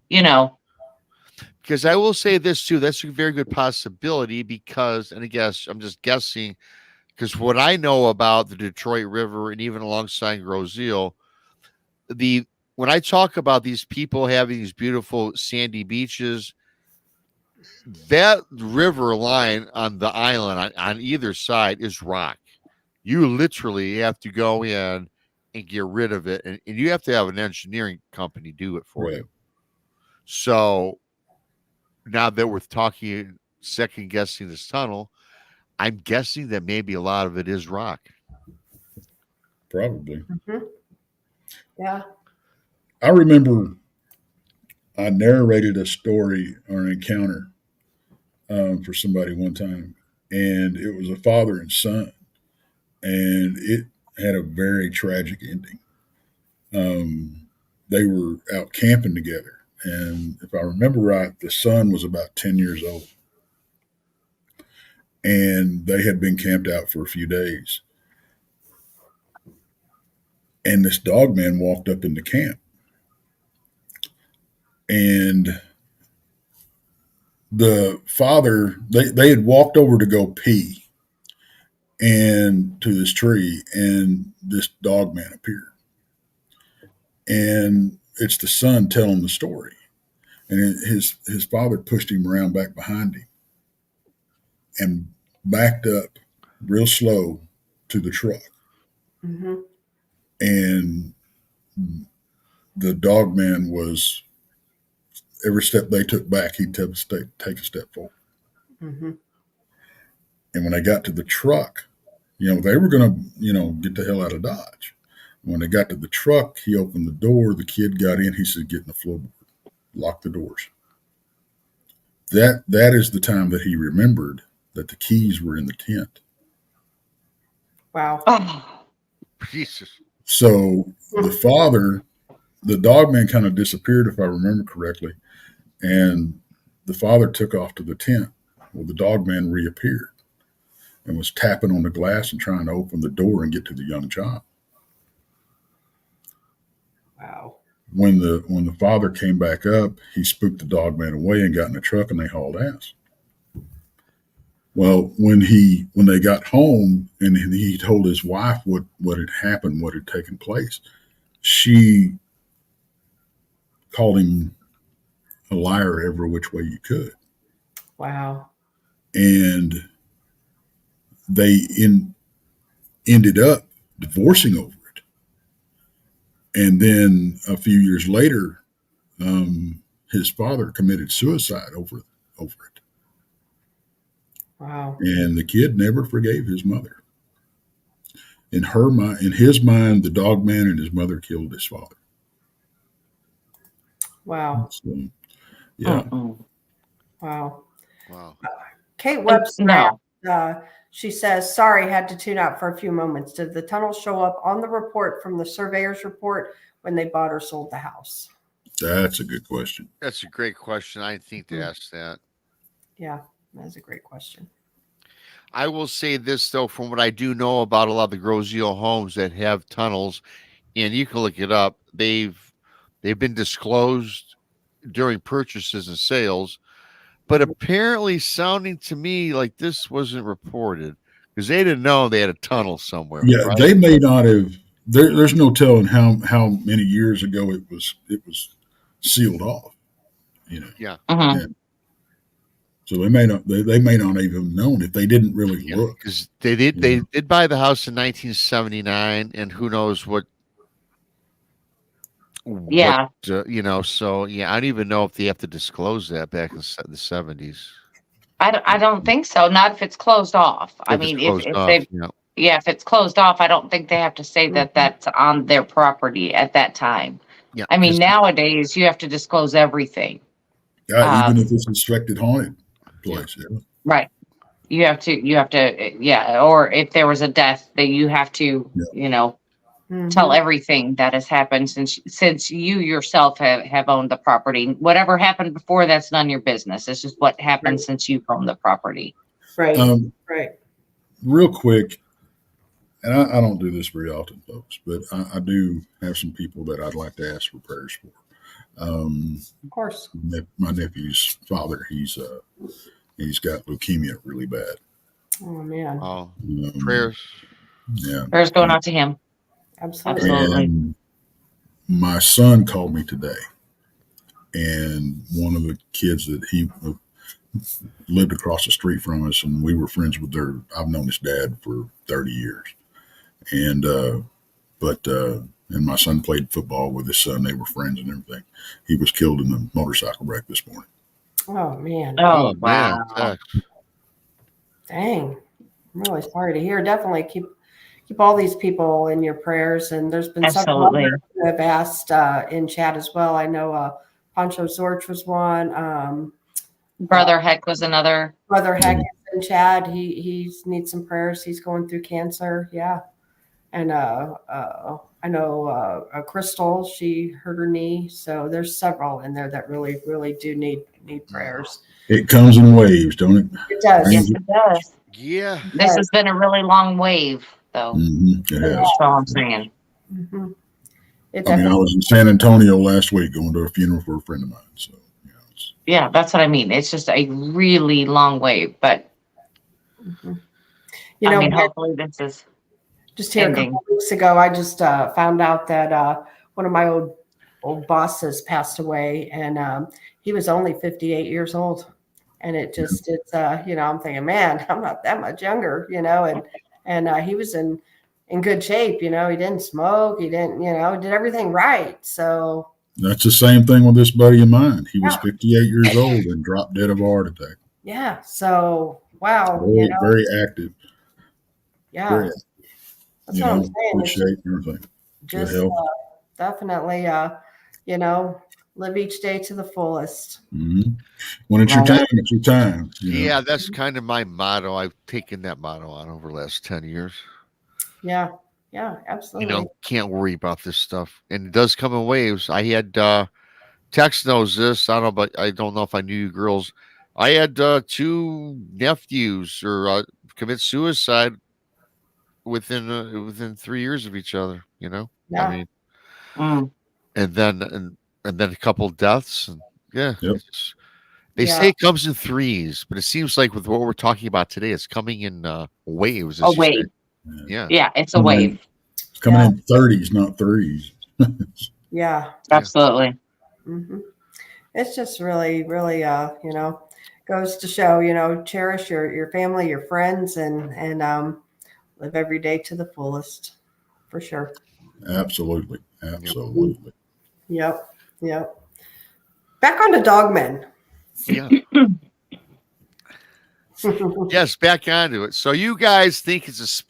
because I will say this too. That's a very good possibility because, and I guess I'm just guessing, because what I know about the Detroit River and even alongside Groseal, when I talk about these people having these beautiful sandy beaches, that river line on the island on either side is rock. You literally have to go in and get rid of it, and you have to have an engineering company do it for Right. you. So now that we're talking second guessing this tunnel, I'm guessing that maybe a lot of it is rock. Probably. Mhm. Yeah. I remember I narrated a story or an encounter for somebody one time, and it was a father and son, and it had a very tragic ending. They were out camping together, and if I remember right, the son was about 10 years old, and they had been camped out for a few days. And this Dogman walked up into camp, and the father, they had walked over to go pee and to this tree, and this Dogman appeared. And it's the son telling the story. And his father pushed him around back behind him and backed up real slow to the truck. Mhm. And the Dogman was, every step they took back, he'd take a step forward. Mhm. And when they got to the truck, they were going to, get the hell out of Dodge. When they got to the truck, he opened the door. The kid got in. He said, "Get in the floorboard, lock the doors." That is the time that he remembered that the keys were in the tent. Wow. oh, Jesus. So the Dogman kind of disappeared, if I remember correctly, and the father took off to the tent. Well, the Dogman reappeared and was tapping on the glass and trying to open the door and get to the young child. Wow. When the father came back up, he spooked the Dogman away and got in the truck, and they hauled ass. Well, when they got home and he told his wife what had happened, what had taken place, she called him a liar every which way you could. Wow. And they ended up divorcing over it. And then a few years later, his father committed suicide over it. Wow. And the kid never forgave his mother. In his mind, the Dogman and his mother killed his father. Wow. So, yeah. Wow. Wow. Kate Webster, no. She says, sorry, had to tune out for a few moments. Did the tunnel show up on the report from the surveyor's report when they bought or sold the house? That's a good question. That's a great question. I think to ask that. Yeah, that's a great question. I will say this though, from what I do know about a lot of the Groseal homes that have tunnels, and you can look it up, they've been disclosed during purchases and sales, but apparently sounding to me like this wasn't reported. Because they didn't know they had a tunnel somewhere. Yeah, right? they may not have. There's no telling how many years ago it was sealed off. You know, Yeah. Mhm. and so they may not even known if they didn't really look. Because they did buy the house in 1979, and who knows what. Yeah. So yeah, I don't even know if they have to disclose that back in the 70s. I don't think so. Not if it's closed off. I If it's mean, closed if off, they, yeah. yeah, if it's closed off, I don't think they have to say that that's on their property at that time. Yeah, I mean, 'cause- nowadays you have to disclose everything. Yeah, even Um, if it's inspected haunted place. Yeah. Right. You have to, yeah. Or if there was a death, that you have to, Yeah. tell everything that has happened since you yourself have owned the property. Whatever happened before, that's none of your business. It's just what happened since you've owned the property. Right. Right. Real quick, and I don't do this very often, folks, but I do have some people that I'd like to ask for prayers for. Of course. My nephew's father, he's got leukemia really bad. Oh man. Prayers. Yeah. Prayers going out to him. Absolutely. Absolutely. And my son called me today, and one of the kids that he lived across the street from us, and we were friends with I've known his dad for 30 years. And, and my son played football with his son. They were friends and everything. He was killed in a motorcycle wreck this morning. Oh man. Oh, man. wow. Dang. I'm really sorry to hear. Definitely keep all these people in your prayers. And there's been several Absolutely. others who have asked in chat as well. I know Pancho Zorch was one. Brother Heck was another. Brother Heck is in chat. He needs some prayers. He's going through cancer. Yeah. And I know Crystal, she hurt her knee. So there's several in there that really, really do need prayers. It comes in waves, don't it? It does. Yes, it does. Yeah. This has been a really long wave, though. Mm-hmm. It has. That's all I'm saying. Mm-hmm. I was in San Antonio last week going to a funeral for a friend of mine. So, Yeah, that's what I mean. It's just a really long wave, but hopefully this is just here ending. a couple weeks ago. I just found out that one of my old bosses passed away, and he was only 58 years old. And it's I'm thinking, man, I'm not that much younger, and he was in good shape. He didn't smoke. He didn't, did everything right. So that's the same thing with this buddy of mine. He was 58 years old and dropped dead of a heart attack. Yeah. So, wow. Very active. Yeah. Very active. That's what I'm saying. Good shape and everything. Just definitely, live each day to the fullest. Mm-hmm. When it's your time, it's your time. Yeah, that's kind of my motto. I've taken that motto on over the last 10 years. Yeah. Yeah, absolutely. Can't worry about this stuff. And it does come in waves. I had Tex knows this. I don't know if I knew you girls. I had 2 nephews commit suicide within 3 years of each other, Yeah. I mean, and then a couple deaths, and they say it comes in threes, but it seems like with what we're talking about today, it's coming in waves. A wave. Yeah, it's a wave. It's coming in 30s, not threes. Yeah, absolutely. Mm-hmm. It's just really, really, goes to show, cherish your family, your friends, and live every day to the fullest, for sure. Absolutely. Yep. Back on to Dogman. Yeah. Yes, back onto it. So you guys think it's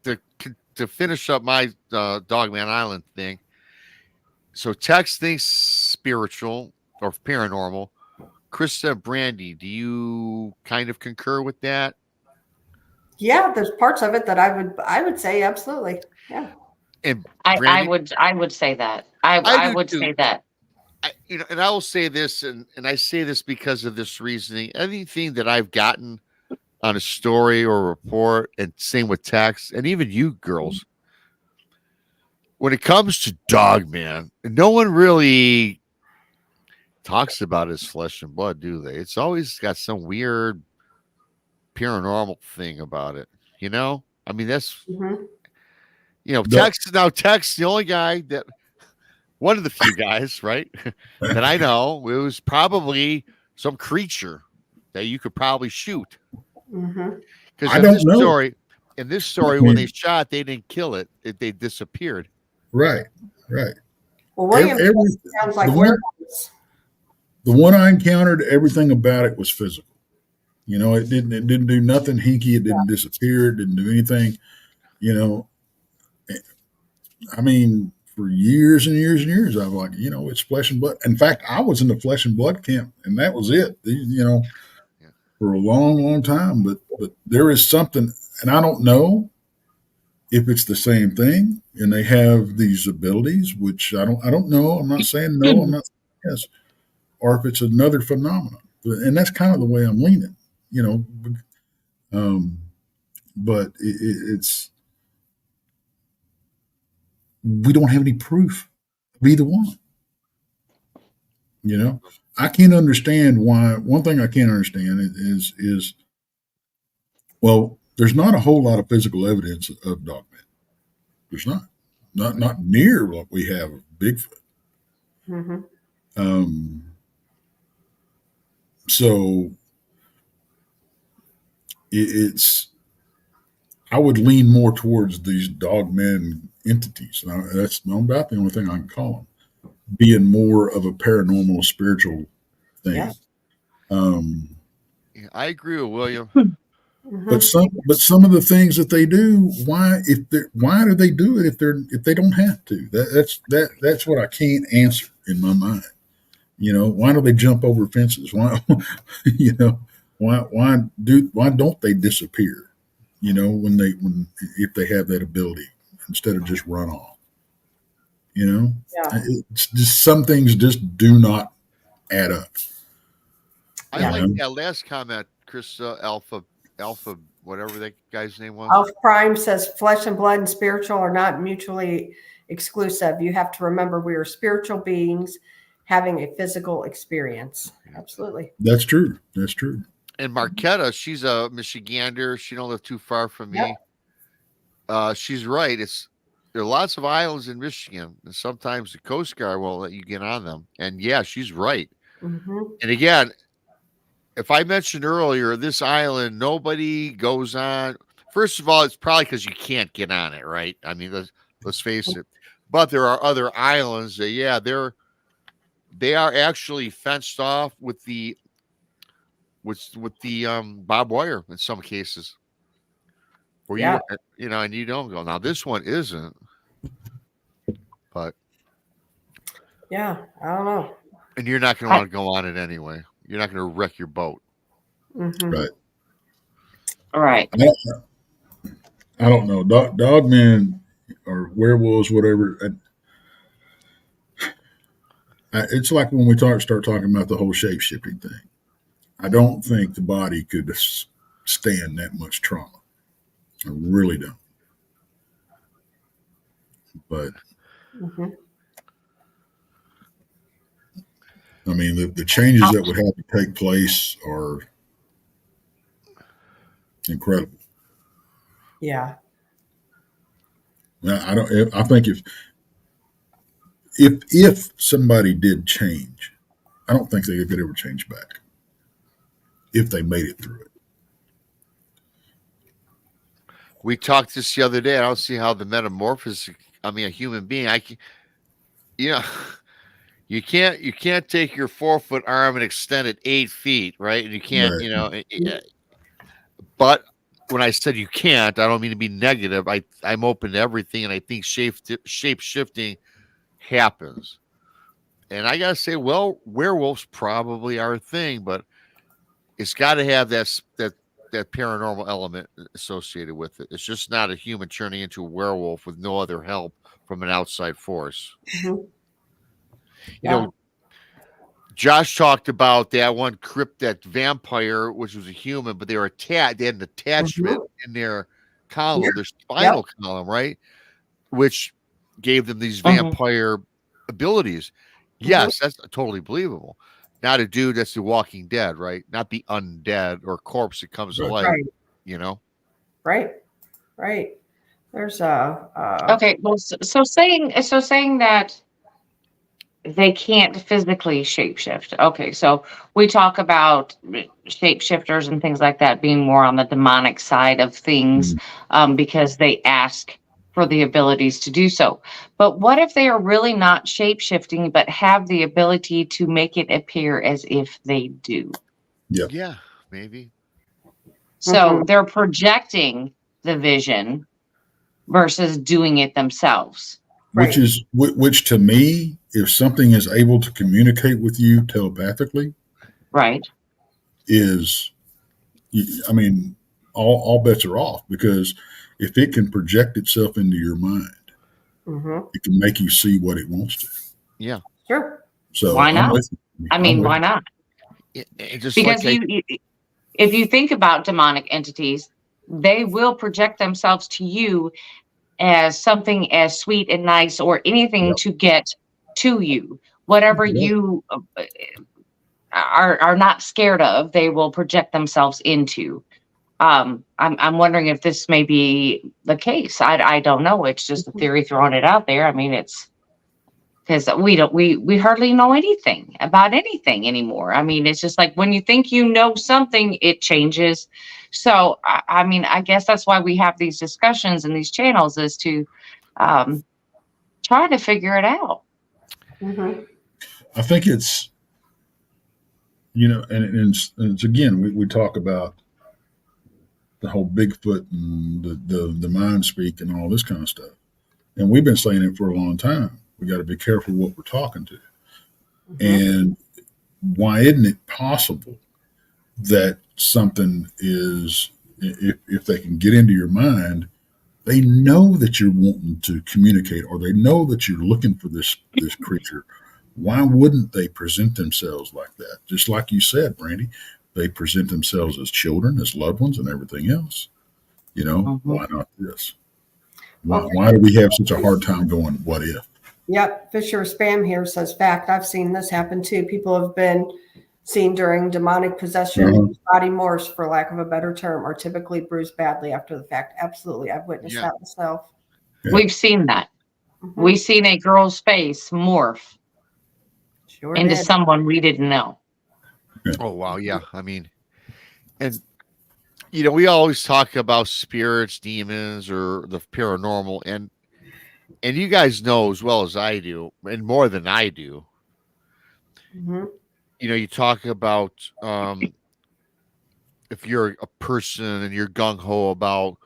to finish up my Dogman Island thing. So Tex thinks spiritual or paranormal. Krista and Brandy, do you kind of concur with that? Yeah, there's parts of it that I would say absolutely. Yeah. And I would say that. I would say that. And I will say this, and I say this because of this reasoning. Anything that I've gotten on a story or a report, and same with Tex, and even you girls, when it comes to Dogman, no one really talks about his flesh and blood, do they? It's always got some weird paranormal thing about it. You know, I mean, that's, Mhm. you know, The- Tex, the only guy that, one of the few guys, right, that I know, it was probably some creature that you could probably shoot. Mhm. Because I don't know. in this I story, when they mean, shot, they didn't kill it. They disappeared. right. Well, William Every, sounds the like one, werewolves. the one I encountered, everything about it was physical. You know, it didn't do nothing hinky. It didn't disappear. It didn't do anything. You know, I mean, for years and years and years, I was like, you know, it's flesh and blood. In fact, I was in the flesh and blood camp, and that was it. You know, Yeah. for a long, long time. But there is something, and I don't know if it's the same thing, and they have these abilities, which I don't know. I'm not saying no. I'm not saying yes, or if it's another phenomenon. And that's kind of the way I'm leaning. You know, but it's we don't have any proof of either one. You know, I can't understand why. One thing I can't understand is well, there's not a whole lot of physical evidence of Dogman. There's not near what we have of Bigfoot. Mhm. So it's I would lean more towards these dogman entities. Now, that's about the only thing I can call them, being more of a paranormal, spiritual thing. Yeah. Yeah, I agree with William. But Mhm. some of the things that they do, why do they do it if they don't have to? That's what I can't answer in my mind. You know, why do they jump over fences? Why you know why don't they disappear? You know, when if they have that ability instead of just run off. You know, Yeah. it's just some things just do not add up. I Yeah. like You know? that last comment, Chris. Alpha, whatever that guy's name was. Alf Prime says flesh and blood and spiritual are not mutually exclusive. You have to remember we are spiritual beings having a physical experience. Absolutely. That's true. That's true. And Marquetta, she's a Michigander. She don't live too far from me. She's right. There are lots of islands in Michigan, and sometimes the Coast Guard won't let you get on them. And yeah, she's right. Mm-hmm. And again, if I mentioned earlier, this island, nobody goes on. First of all, it's probably because you can't get on it, right? I mean, let's face it. But there are other islands that, yeah, they are actually fenced off with the barbed wire in some cases. Where you know, and you don't go. Now this one isn't, but Yeah, I don't know. and you're not going to want to go on it anyway. You're not going to wreck your boat. Mm-hmm. Right. Right. I don't know. Dogmen or werewolves, whatever. It's like when we start talking about the whole shape shifting thing. I don't think the body could stand that much trauma. I really don't. But Mm-hmm. I mean, the changes that would have to take place are incredible. Yeah. Now, I think if somebody did change, I don't think they could ever change back if they made it through it. We talked this the other day. I don't see how the metamorphosis. I mean, a human being. You know, you can't take your 4-foot arm and extend it 8 feet, right? And you can't, Right. you know. But when I said you can't, I don't mean to be negative. I'm open to everything, and I think shape shifting happens. And I gotta say, well, werewolves probably are a thing, but it's got to have that paranormal element associated with it. It's just not a human turning into a werewolf with no other help from an outside force. Mm-hmm. You know, Josh talked about that one crypt, that vampire, which was a human, but they were attached. They had an attachment in their column, their spinal column, right? Which gave them these vampire abilities. Yes, that's totally believable. Not a dude that's the Walking Dead, right? Not the undead or corpse that comes to life, Right. you know? Right. right. There's Okay, well, so saying that they can't physically shapeshift. Okay, so we talk about shapeshifters and things like that being more on the demonic side of things, because they ask for the abilities to do so. But what if they are really not shapeshifting, but have the ability to make it appear as if they do? Yep. Yeah, maybe. So they're projecting the vision versus doing it themselves. Which is which to me, if something is able to communicate with you telepathically, Right. is, I mean, all bets are off, because if it can project itself into your mind, it can make you see what it wants to. Yeah. Sure. So Why I'm not? with you. I mean, why not? It just Because like if you think about demonic entities, they will project themselves to you as something as sweet and nice, or anything to get to you. Whatever you are not scared of, they will project themselves into. I'm wondering if this may be the case. I don't know. It's just a theory, throwing it out there. I mean, it's because we hardly know anything about anything anymore. I mean, it's just like when you think you know something, it changes. So I mean, I guess that's why we have these discussions and these channels, is to try to figure it out. I think it's, and it's again, we talk about the whole Bigfoot and the mind speak and all this kind of stuff. And we've been saying it for a long time. We got to be careful what we're talking to. And why isn't it possible that something is, if they can get into your mind, they know that you're wanting to communicate, or they know that you're looking for this creature. Why wouldn't they present themselves like that? Just like you said, Brandy, they present themselves as children, as loved ones, and everything else. Why not this? Why do we have such a hard time going, what if? Yep. Fisher Spam here says, fact, I've seen this happen too. People have been seen during demonic possession, body morphs, for lack of a better term, are typically bruised badly after the fact. Absolutely. I've witnessed that myself. Yeah. We've seen that. We've seen a girl's face morph into someone we didn't know. Yeah. Oh, wow. Yeah. I mean, and, we always talk about spirits, demons, or the paranormal, and you guys know as well as I do, and more than I do. You talk about if you're a person and you're gung-ho about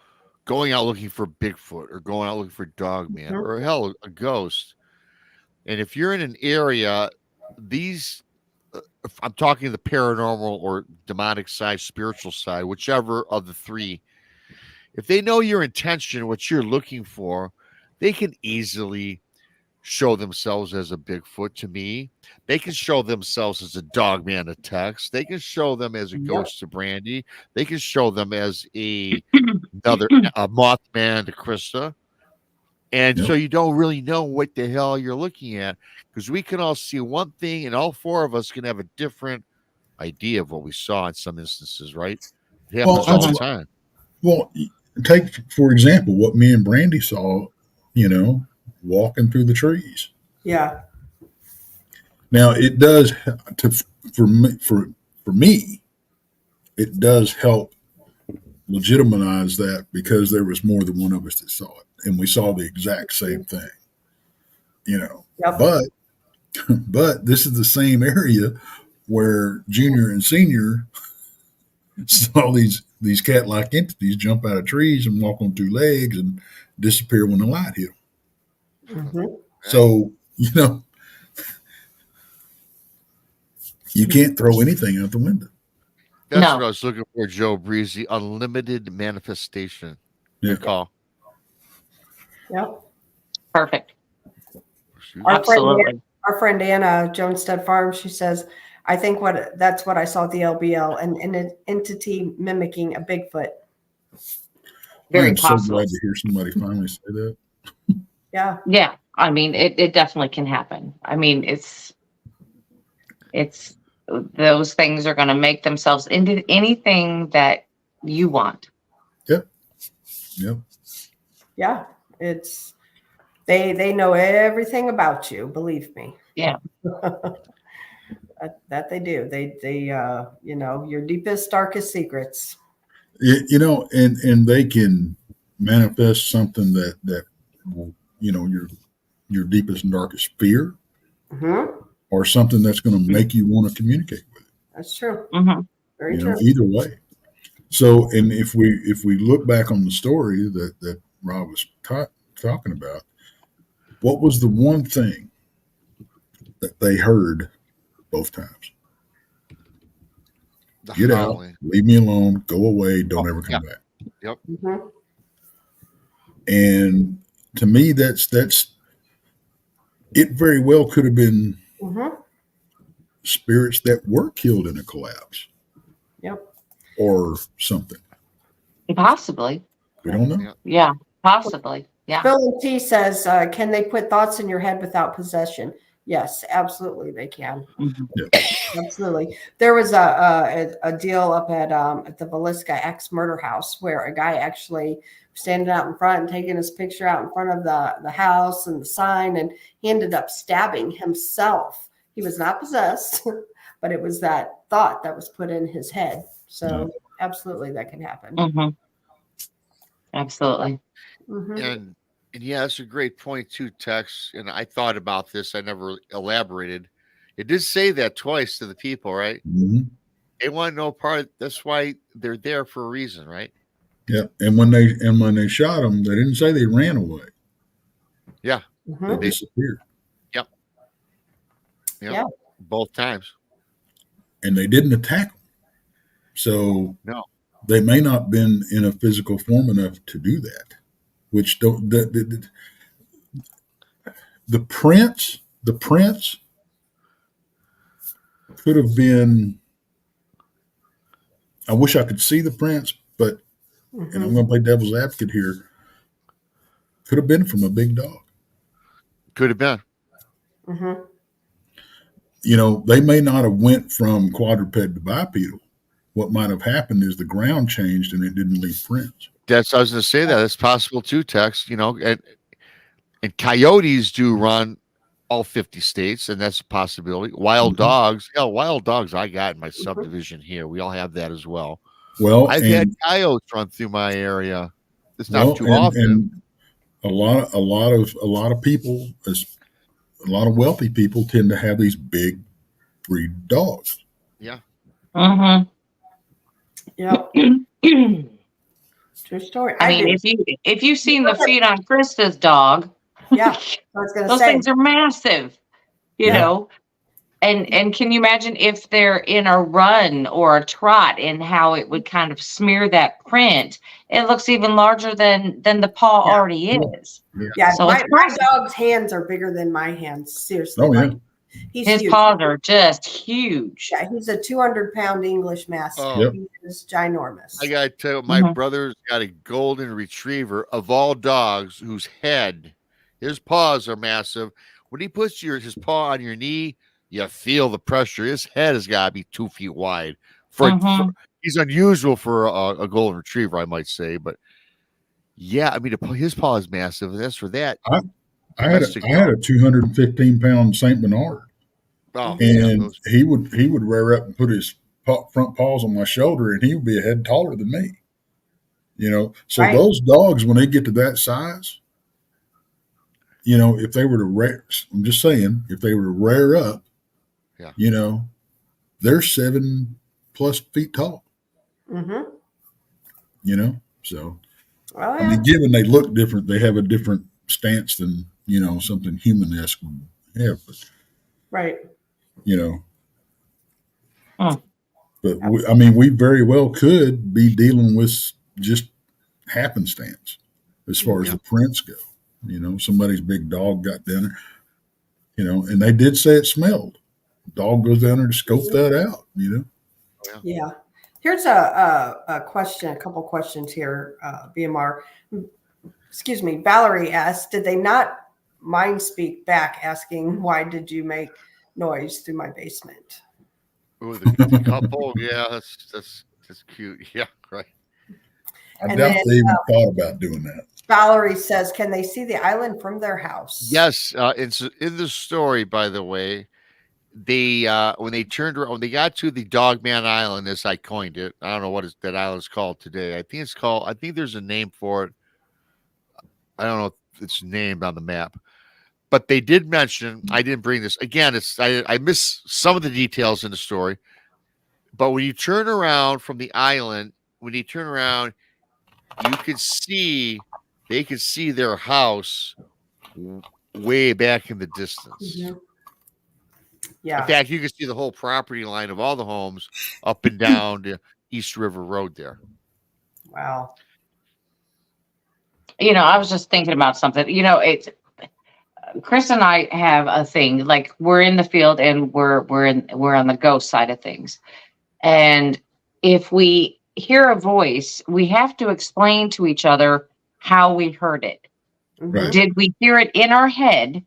going out looking for Bigfoot, or going out looking for Dogman, or hell, a ghost. And if you're in an area, these, if I'm talking the paranormal or demonic side, spiritual side, whichever of the three, if they know your intention, what you're looking for, they can easily show themselves as a Bigfoot to me. They can show themselves as a Dogman to Tex. They can show them as a ghost to Brandy. They can show them as a Mothman to Krista. And so you don't really know what the hell you're looking at, because we can all see one thing, and all four of us can have a different idea of what we saw in some instances, right? It happens all the time. Well, take, for example, what me and Brandy saw, walking through the trees. Yeah. Now it does for me, it does help legitimize that, because there was more than one of us that saw it, and we saw the exact same thing. But this is the same area where Junior and Senior saw these cat-like entities jump out of trees and walk on two legs and disappear when the light hit them. So, you can't throw anything out the window. That's what I was looking for, Joe Breezy. Unlimited manifestation. Yeah. Call. Yep. Perfect. Absolutely. Our friend Anna, Jonestead Farm, she says, I think that's what I saw at the LBL, an entity mimicking a Bigfoot. I'm so glad to hear somebody finally say that. Yeah. Yeah. I mean, it definitely can happen. I mean, it's those things are going to make themselves into anything that you want. Yep. Yeah, it's they know everything about you. Believe me. Yeah. That they do. They your deepest, darkest secrets. And they can manifest something that will, your deepest and darkest fear, Mm-hmm. or something that's going to make you want to communicate with it. That's true. Mm-hmm. Very true. Either way. So, and if we look back on the story that Rob was talking about, what was the one thing that they heard both times? The Get howling. out, leave me alone, go away, don't ever come back. Yep. Mm-hmm. And to me, that's it. Very well could have been Mm-hmm. spirits that were killed in a collapse. Yep. Or something. Possibly. We don't know. Yeah. Possibly. Yeah. Bill T says, can they put thoughts in your head without possession? Yes, absolutely they can. Mhm. Yeah. Absolutely. There was a deal up at the Villisca ex-murder house where a guy actually standing out in front and taking his picture out in front of the house and the sign, and he ended up stabbing himself. He was not possessed, but it was that thought that was put in his head. So absolutely that can happen. Mm-hmm. Absolutely. Mm-hmm. And yeah, that's a great point too, Tex. And I thought about this. I never elaborated. It did say that twice to the people, right? Mhm. They want no part. That's why they're there for a reason, right? Yeah. And when they shot them, they didn't say they ran away. Yeah. Mm-hmm. They disappeared. Yeah. Both times. And they didn't attack them. So No. they may not been in a physical form enough to do that. Which don't the prince could have been. I wish I could see the prince, but Mm-hmm. and I'm going to play devil's advocate here. Could have been from a big dog. Could have been. Mm-hmm. They may not have went from quadruped to bipedal. What might have happened is the ground changed and it didn't leave prints. I was going to say that. That's possible too, Tex. And coyotes do run all 50 states, and that's a possibility. Wild dogs. Yeah, wild dogs I got in my subdivision here. We all have that as well. Well, I've had coyotes run through my area. It's not too often. And a lot of people, a lot of wealthy people, tend to have these big breed dogs. Yeah. Mm-hmm. Yep. True story. I mean, if you've seen the feet on Krista's dog, Yeah, I was going to those say. things are massive, you know. And can you imagine if they're in a run or a trot and how it would kind of smear that print? It looks even larger than the paw already is. Yeah, So my it's dog's hands are bigger than my hands. Seriously. Oh, yeah. Like, he's his huge. paws are just huge. Yeah, he's a 200-pound English Mastiff. Oh. He is ginormous. I got to tell you, my brother's got a golden retriever of all dogs whose his paws are massive. When he puts his paw on your knee, you feel the pressure. His head has got to be 2 feet wide. He's unusual for a golden retriever, I might say. But yeah, I mean, his paw is massive. And that's for that. I had a 215-pound Saint Bernard, and he would rear up and put his front paws on my shoulder, and he would be a head taller than me. So those dogs, when they get to that size, if they were to rear, I'm just saying, if they were to rear up, they're 7+ feet tall. Mm-hmm. So Oh, I mean, given they look different, they have a different stance than something human-esque would have. But, right. But we very well could be dealing with just happenstance as far as the prints go. Somebody's big dog got down there, and they did say it smelled. Dog goes down there to scope that out, Yeah. Here's a question, a couple questions here, BMR. Excuse me. Valerie asked, did they not mind speak back asking, why did you make noise through my basement? Ooh, the couple, yeah, that's cute. Yeah, right. I doubt they even thought about doing that. Valerie says, can they see the island from their house? Yes, it's in the story, by the way. They when they turned around, when they got to the Dogman Island, as I coined it. I don't know what that island's called today. I think there's a name for it. I don't know if it's named on the map. But they did mention, I didn't bring this again. I miss some of the details in the story. But when you turn around from the island, when you turn around, you could see they could see their house way back in the distance. Mhm. Yeah. In fact, you could see the whole property line of all the homes up and down the East River Road there. Wow. I was just thinking about something. It's Chris and I have a thing, like we're in the field and we're on the ghost side of things. And if we hear a voice, we have to explain to each other how we heard it. Mhm. Did we hear it in our head,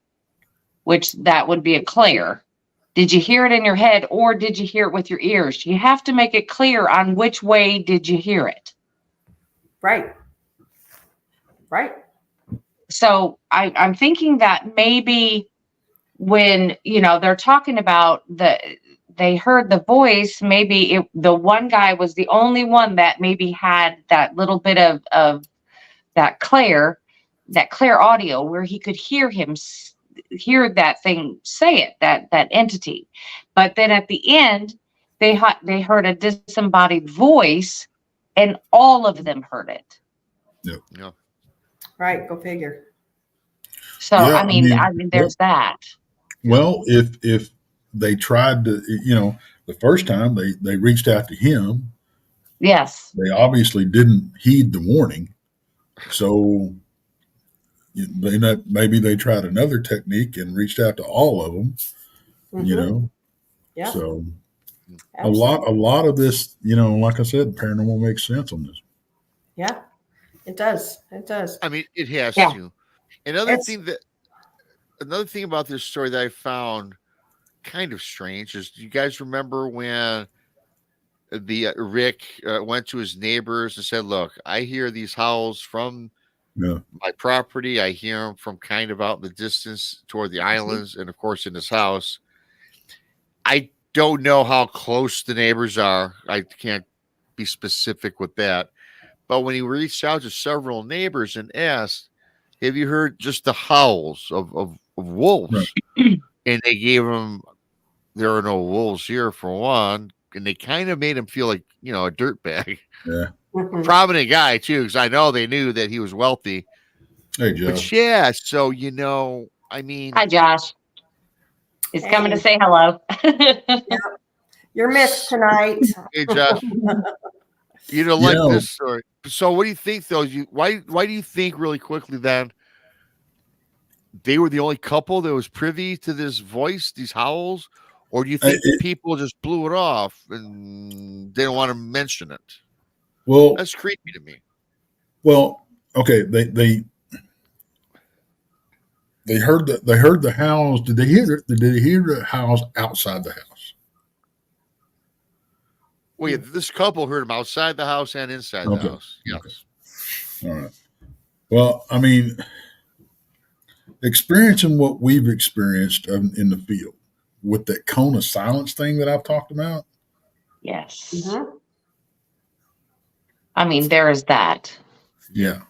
which that would be a clear? Did you hear it in your head, or did you hear it with your ears? You have to make it clear on which way did you hear it. Right. Right. So I'm thinking that maybe when, they're talking about they heard the voice, maybe the one guy was the only one that maybe had that little bit of that clear audio where he could hear that thing say it, that entity. But then at the end, they heard a disembodied voice, and all of them heard it. Yeah. Right. Go figure. So Yeah, I mean, there's that. Well, if they tried to, the first time they reached out to him, Yes. they obviously didn't heed the warning. So maybe they tried another technique and reached out to all of them. Mhm. Yeah. So Absolutely. a lot of this, like I said, paranormal makes sense on this. Yeah. It does. It does. I mean, it has Yeah. to. Another It's- thing about this story that I found kind of strange is, do you guys remember when the Rick went to his neighbors and said, "Look, I hear these howls from Yeah. my property. I hear them from kind of out in the distance toward the islands, and of course in his house." I don't know how close the neighbors are. I can't be specific with that. But when he reached out to several neighbors and asked, "Have you heard just the howls of wolves?" Right. And they gave him, "There are no wolves here, for one." And they kind of made him feel like, a dirtbag. Yeah. Mhm. Prominent guy, too, because I know they knew that he was wealthy. Hey, But Josh. yeah, so, I mean, Hi, Josh. He's coming to Hey. say hello. You're missed tonight. hey, Josh, you don't like this story. So what do you think, though? Why do you think, really quickly, then, they were the only couple that was privy to this voice, these howls? Or do you think people just blew it off and didn't want to mention it? Well, That's creepy to me. Well, okay, they heard the howls. Did they hear it? Did they hear the howls outside the house? Well, yeah, this couple heard them outside the house and inside the house. Yes. Okay. All right. Well, I mean, experiencing what we've experienced in the field with that cone of silence thing that I've talked about. Yes. Mhm. I mean, there is that. Yeah.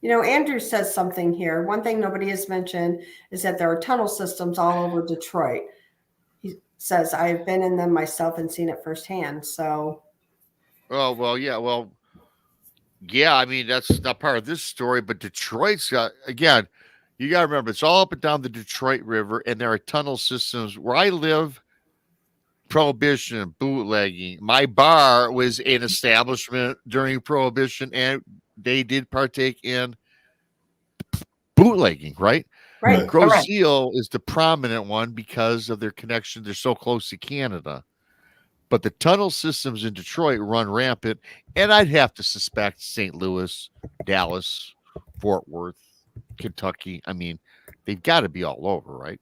Andrew says something here. One thing nobody has mentioned is that there are tunnel systems all over Detroit. He says, I've been in them myself and seen it firsthand. So. Oh, well, yeah. Well, yeah, I mean, that's not part of this story, but Detroit's got, again, you got to remember, it's all up and down the Detroit River, and there are tunnel systems. Where I live, Prohibition and bootlegging. My bar was an establishment during Prohibition, and they did partake in bootlegging, right? Right. Groseal is the prominent one because of their connection. They're so close to Canada. But the tunnel systems in Detroit run rampant, and I'd have to suspect St. Louis, Dallas, Fort Worth, Kentucky. I mean, they've got to be all over, right?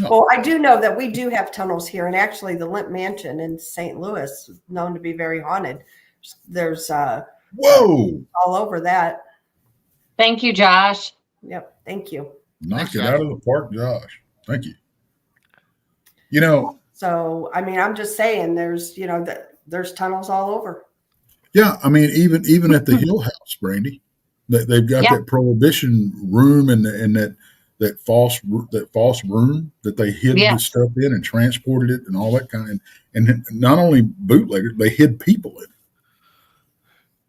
Well, I do know that we do have tunnels here, and actually the Limp Mansion in St. Louis is known to be very haunted. There's Whoa! all over that. Thank you, Josh. Yep. Thank you. Knocked Thanks, it Josh. out of the park, Josh. Thank you. You know, So, I mean, I'm just saying there's, there's tunnels all over. yeah, I mean, even at the Hill House, Brandy, they've got Yeah. that prohibition room and that false room that they hid Yeah. the stuff in and transported it and all that kind of, and not only bootleggers, they hid people in it.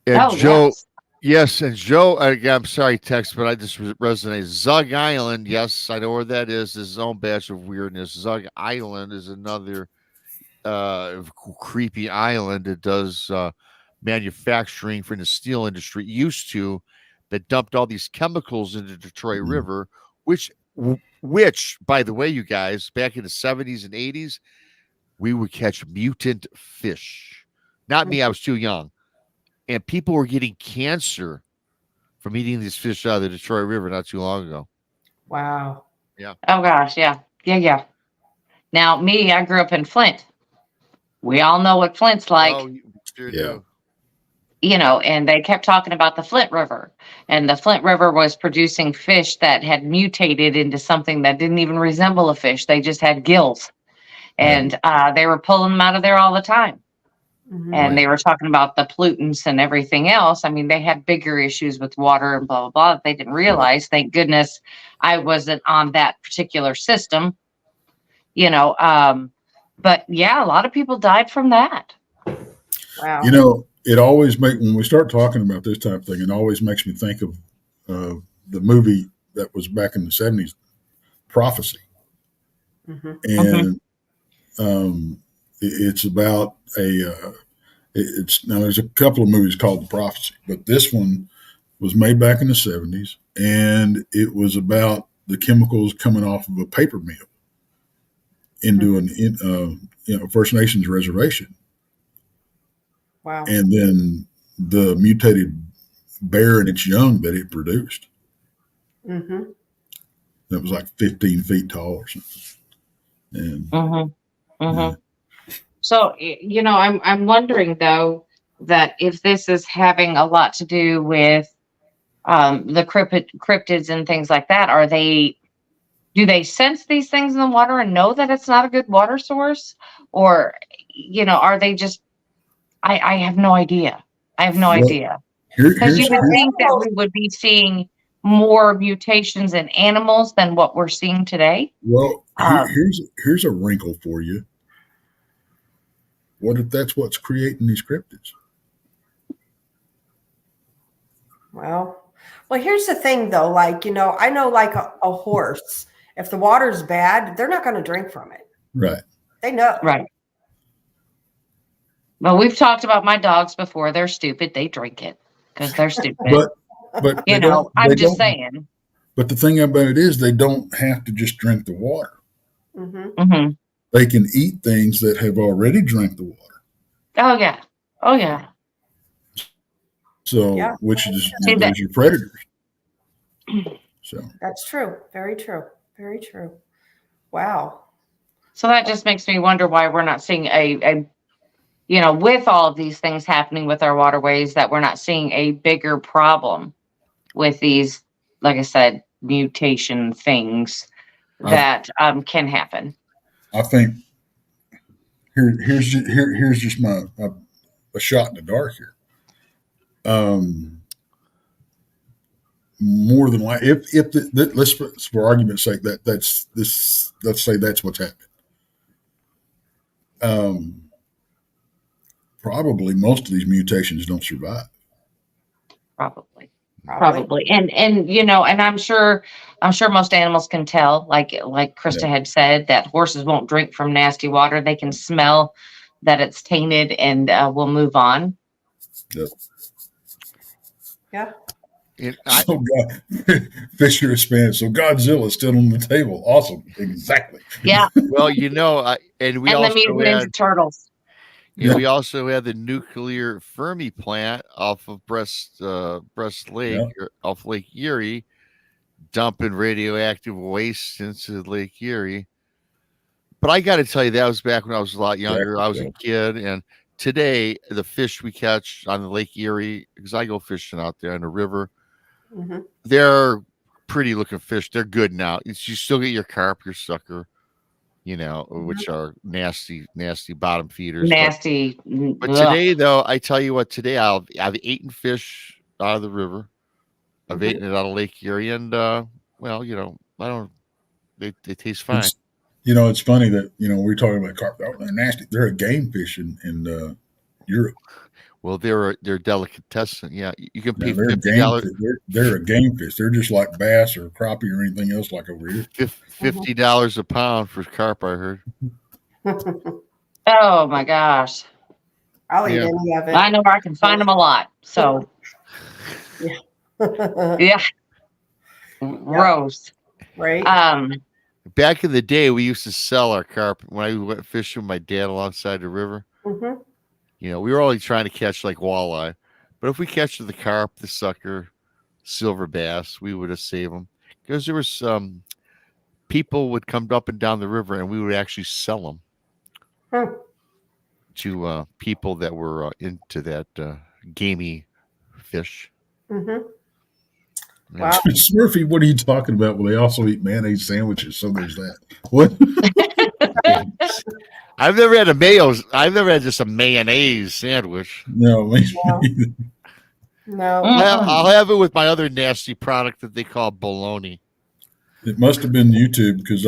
And Oh, Joe, yes. yes, and Joe, I'm sorry, Tex, but I just resonate. Zug Island, yes, I know where that is. This is own batch of weirdness. Zug Island is another creepy island that does manufacturing for the steel industry. Used to, that dumped all these chemicals into the Detroit Mhm. River, which, by the way, you guys, back in the 70s and 80s, we would catch mutant fish. Not me, I was too young. And people were getting cancer from eating these fish out of the Detroit River not too long ago. Wow. Oh gosh, yeah. Yeah. Now, me, I grew up in Flint. We all know what Flint's like. Oh, you sure Yeah. do. And they kept talking about the Flint River. And the Flint River was producing fish that had mutated into something that didn't even resemble a fish. They just had gills. And they were pulling them out of there all the time. Mhm. And they were talking about the pollutants and everything else. I mean, they had bigger issues with water and blah, blah, blah. That they didn't realize. Thank goodness I wasn't on that particular system. But yeah, a lot of people died from that. Wow. You know, it always when we start talking about this type of thing, it always makes me think of the movie that was back in the 70s, Prophecy. Mhm. And it's about now there's a couple of movies called The Prophecy, but this one was made back in the 70s, and it was about the chemicals coming off of a paper mill into an First Nations reservation, Wow. and then the mutated bear and its young that it produced. Mm-hmm. That was like 15 feet tall or something. And yeah. So, I'm wondering though that if this is having a lot to do with the cryptids and things like that, do they sense these things in the water and know that it's not a good water source? Or, are they just, I have no idea. I have no idea. Because you would think that we would be seeing more mutations in animals than what we're seeing today. Well, here's a wrinkle for you. What if that's what's creating these cryptids? Well, here's the thing though. Like, I know like a horse, if the water's bad, they're not going to drink from it. Right. They know. Right. Well, we've talked about my dogs before. They're stupid. They drink it because they're stupid. But I'm just saying. But the thing about it is they don't have to just drink the water. Mm-hmm. They can eat things that have already drank the water. Oh yeah. So, which is there's your predators. So that's true. Very true. Very true. Wow. So that just makes me wonder why we're not seeing with all of these things happening with our waterways, that we're not seeing a bigger problem with these, like I said, mutation things that can happen. I think here's just my a shot in the dark here. More than likely, if let's for argument's sake let's say that's what's happening. Probably most of these mutations don't survive. Probably. And and I'm sure most animals can tell, like Krista had said, that horses won't drink from nasty water. They can smell that it's tainted and will move on. Yep. Yeah. So Fisher is Spanish. So Godzilla's still on the table. Awesome. Exactly. Yeah. Well, and we also the mutant ninja turtles. We also have the nuclear Fermi plant off of Breast Lake, off Lake Erie, dumping radioactive waste into Lake Erie. But I got to tell you, that was back when I was a lot younger. I was a kid, and today the fish we catch on the Lake Erie, because I go fishing out there in the river, Mm-hmm. They're pretty looking fish. They're good now. You still get your carp, your sucker, which are nasty bottom feeders. Nasty. But Ugh. today, though, I tell you what, today I've eaten fish out of the river. I've eaten it out of Lake Erie, and I don't. They taste fine. It's funny that we're talking about carp. They're nasty. They're a game fish in Europe. Well, they're delicatessen. Yeah, you can pay They're $50. They're a game fish. They're just like bass or crappie or anything else like over here. $50 a pound for carp, I heard. Oh my gosh. I'll eat any of it. I know where I can find them a lot. So yeah. Gross. Right. Back in the day, we used to sell our carp when I went fishing with my dad alongside the river. Mm-hmm. We were only trying to catch like walleye, but if we catch the carp, the sucker, silver bass, we would have saved them because there was some people would come up and down the river, and we would actually sell them to people that were into that gamey fish. Mm-hmm. Yeah. Wow. Smurfy, what are you talking about? Well, they also eat mayonnaise sandwiches, so there's that. What? I've never had I've never had just a mayonnaise sandwich. No. No. I'll have it with my other nasty product that they call bologna. It must have been YouTube because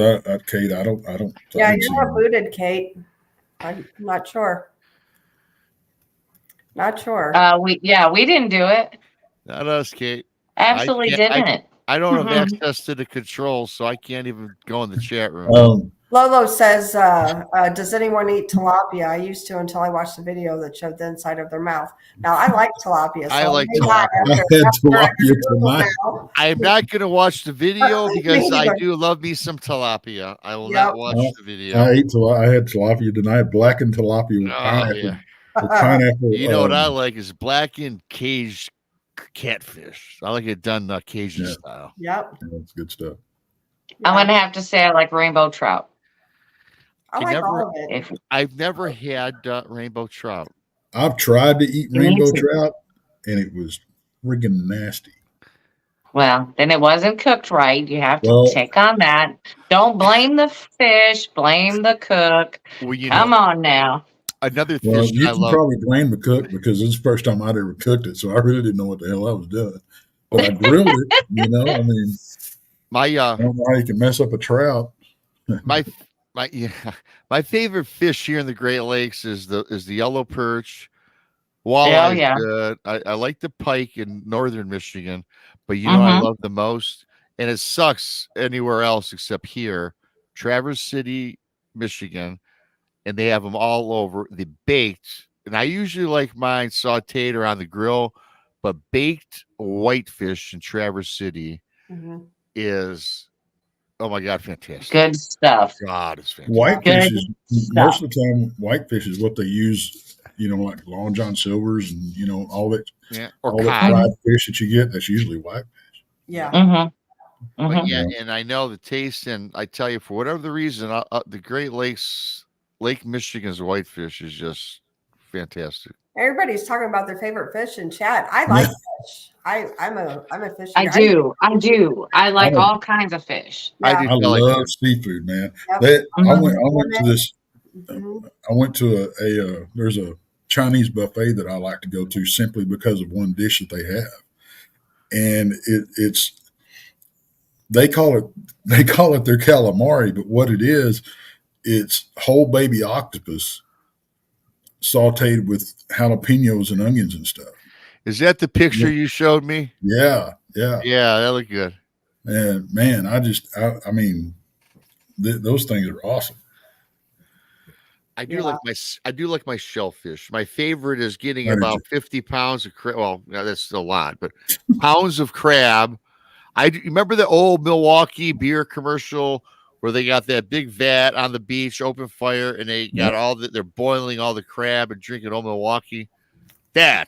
Kate, I don't. Yeah, you're not booted, Kate. I'm not sure. Not sure. We didn't do it. Not us, Kate. Absolutely didn't. I don't have access to the controls, so I can't even go in the chat room. Lolo says, does anyone eat tilapia? I used to until I watched the video that showed the inside of their mouth. Now, I like tilapia. So I like tilapia. I had tilapia tonight. I'm not going to watch the video because I do love me some tilapia. I will not watch the video. I had tilapia tonight, blackened tilapia with pineapple. With pineapple. You know what I like is blackened caged catfish. I like it done Cajun style. Yep. That's good stuff. I'm going to have to say I like rainbow trout. I like all of it. I've never had rainbow trout. I've tried to eat rainbow trout, and it was friggin' nasty. Well, then it wasn't cooked right. You have to take on that. Don't blame the fish. Blame the cook. Well, Come on now. Another fish you can probably blame the cook because it's the first time I'd ever cooked it, so I really didn't know what the hell I was doing. But I grilled it, I mean, I don't know how you can mess up a trout. My favorite fish here in the Great Lakes is the yellow perch. Walleye is good. I like the pike in northern Michigan, but I love the most, and it sucks anywhere else except here, Traverse City, Michigan. And they have them all over. The baked, and I usually like mine sauteed or on the grill, but baked whitefish in Traverse City is, oh my God, fantastic. Good stuff. God, it's fantastic. Whitefish is most of the time. Whitefish is what they use. Like Long John Silver's and all that. Yeah, or all that fried fish that you get. That's usually whitefish. Yeah. But and I know the taste, and I tell you, for whatever the reason, the Great Lakes. Lake Michigan's whitefish is just fantastic. Everybody's talking about their favorite fish in chat. I like fish. I'm a fish eater. I do. I like all kinds of fish. Yeah. I love seafood, man. I went to a there's a Chinese buffet that I like to go to simply because of one dish that they have, and it's they call it their calamari, but what it is. It's whole baby octopus sauteed with jalapenos and onions and stuff. Is that the picture you showed me? Yeah. That looked good. And man, I mean, those things are awesome. I do like my shellfish. My favorite is getting about 50 pounds of crab. Well, that's a lot, but pounds of crab. I remember the old Milwaukee beer commercial where they got that big vat on the beach, open fire, and they got they're boiling all the crab and drinking old Milwaukee. That's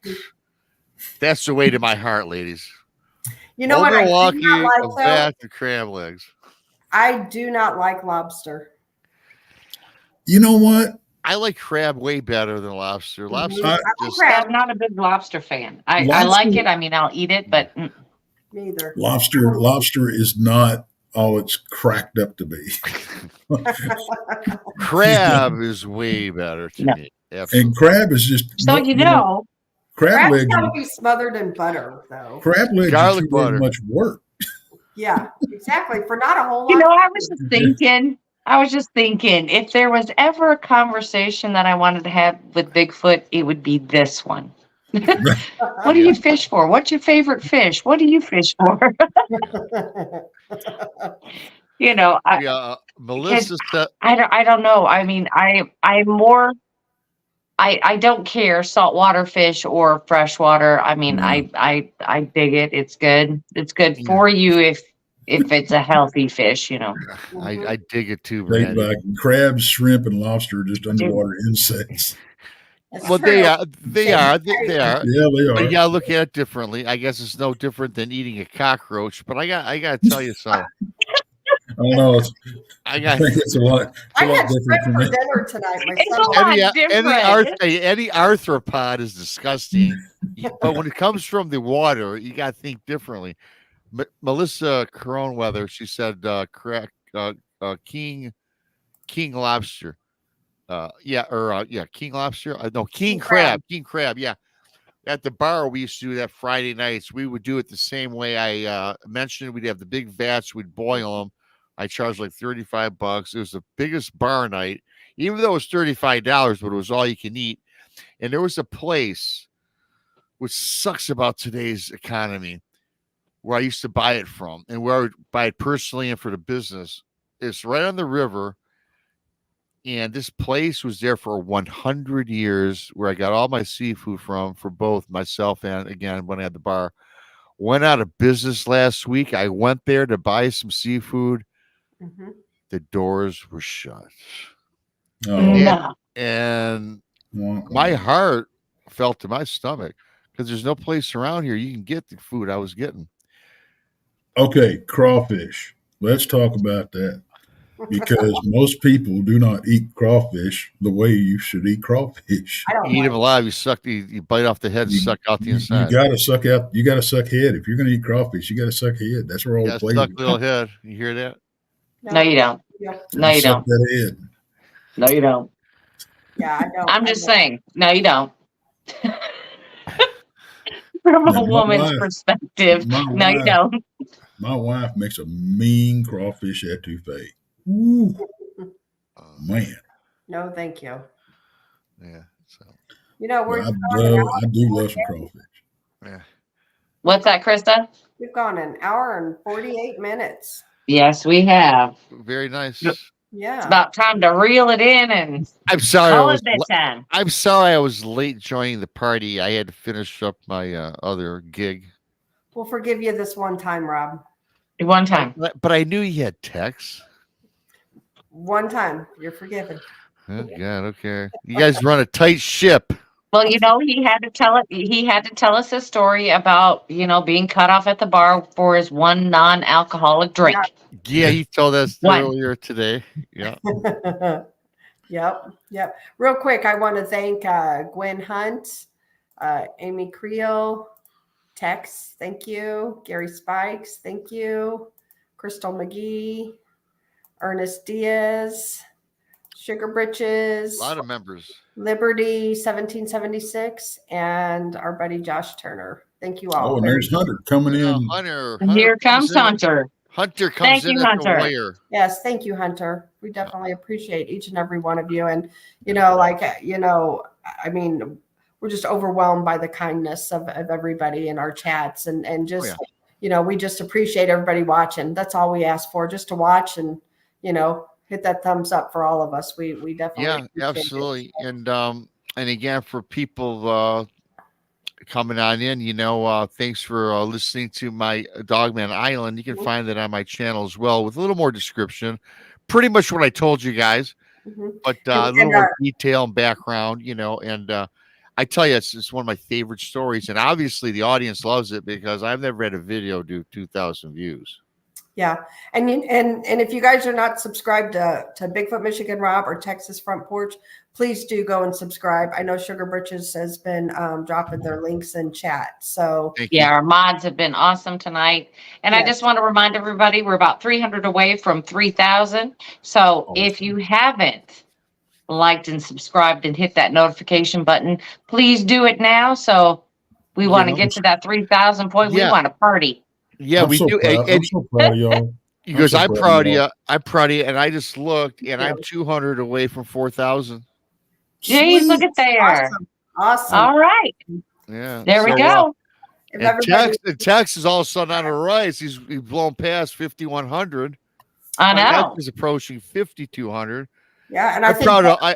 the way to my heart, ladies. You know old what? Milwaukee, I do not like, vat of crab legs. I do not like lobster. You know what? I like crab way better than lobster. Lobster, I'm not a big lobster fan. I like it. I mean, I'll eat it, but Me either. Lobster is not all it's cracked up to be. Crab is way better to No. me. Absolutely. And crab is just So crab Crab's legs. got to be smothered in butter, though. Crab legs Garlic are too damn butter. much work. Yeah, exactly. For not a whole lot. I was just thinking, if there was ever a conversation that I wanted to have with Bigfoot, it would be this one. What do you fish for? What's your favorite fish? What do you fish for? Melissa said, I don't know. I mean, I'm more. I don't care saltwater fish or freshwater. I mean, I dig it. It's good. It's good for you if it's a healthy fish. I dig it too, They Brandy. like crabs, shrimp, and lobster are just underwater insects. That's Well, true. they are. Yeah, they are. But you gotta look at it differently. I guess it's no different than eating a cockroach. But I gotta tell you something. I don't know. I I got think it's a lot I had different shrimp for for me. dinner tonight. My It's son a lot any different. arthropod is disgusting. But when it comes from the water, you gotta think differently. Melissa Coronweather, she said, correct. King lobster. King lobster. No, king crab. King crab. Yeah. At the bar, we used to do that Friday nights. We would do it the same way I mentioned. We'd have the big vats. We'd boil them. I charged like $35. It was the biggest bar night, even though it was $35, but it was all you can eat. And there was a place, which sucks about today's economy, where I used to buy it from, and where I would buy it personally and for the business. It's right on the river. And this place was there for 100 years, where I got all my seafood from, for both myself and, again, when I had the bar. Went out of business last week. I went there to buy some seafood. Mm-hmm. The doors were shut. Oh, No. And wah, my wah. heart fell to my stomach, because there's no place around here you can get the food I was getting. Okay, crawfish. Let's talk about that. Because most people do not eat crawfish the way you should eat crawfish. I don't You eat like them alive, you bite off the head and suck out the inside. You gotta suck out. You gotta suck head. If you're gonna eat crawfish, you gotta suck head. That's where all Yeah, the suck flavor. little head. You hear that? No, you don't. Yeah, No, you Suck don't. that head. No, you don't. yeah, I don't. I'm I just don't. saying. No, you don't. From Yeah, a my woman's wife- perspective, my no, you wife- don't. My wife makes a mean crawfish etouffee. Ooh, man. No, thank you. Yeah. So, We're I do love some crawfish. yeah. What's that, Krista? we've gone an hour and 48 minutes. Yes, we have. Very nice. Yep. Yeah. It's about time to reel it in and I'm sorry. call it bedtime. I'm sorry I was late joining the party. I had to finish up my other gig. We'll forgive you this one time, Rob. One time. But I knew you had texts. One time. You're forgiven. Oh, God, okay. You guys run a tight ship. Well, he had to tell it. He had to tell us a story about, being cut off at the bar for his one non-alcoholic drink. Yeah, he told us One. earlier today. Yeah. Yep. Real quick, I want to thank Gwen Hunt, Amy Creel, Tex, thank you. Gary Spikes, thank you. Crystal McGee, Ernest Diaz, Sugar Britches, A lot of members. Liberty 1776, and our buddy Josh Turner. Thank you all. Oh, and there's Hunter coming Yeah, in. Hunter Here comes in. Hunter. Hunter Thank comes in you, at Hunter. the wire. Yes, thank you, Hunter. We definitely appreciate each and every one of you. And, I mean, we're just overwhelmed by the kindness of everybody in our chats and just, we just appreciate everybody watching. That's all we ask for, just to watch and, hit that thumbs up for all of us. We definitely. Yeah, appreciate absolutely. it. And again, for people coming on in, thanks for listening to my Dogman Island. You can find it on my channel as well with a little more description. Pretty much what I told you guys, but a little more detail and background, and I tell you, it's one of my favorite stories. And obviously the audience loves it because I've never had a video do 2,000 views. Yeah. And if you guys are not subscribed to Bigfoot Michigan Rob or Texas Front Porch, please do go and subscribe. I know Sugar Britches has been dropping their links in chat. So Thank you. Yeah, our mods have been awesome tonight. And I Yes. just want to remind everybody, we're about 300 away from 3,000. So if you haven't liked and subscribed and hit that notification button, please do it now. So we want to get to that 3,000 point. We Yeah. want to party. Yeah, we do. I'm so proud of y'all. He goes, so I'm proud of proud of y'all. you. I'm proud of you. And I just looked, and Yeah. I'm 200 away from 4,000. Jeez, look Sweet. at there. Awesome. All right. Yeah. There we go. If And everybody, Tex is all of a sudden on a rise. He's blown past 5,100. I My neck know. is approaching 5,200. yeah, and I I'm think proud of I'm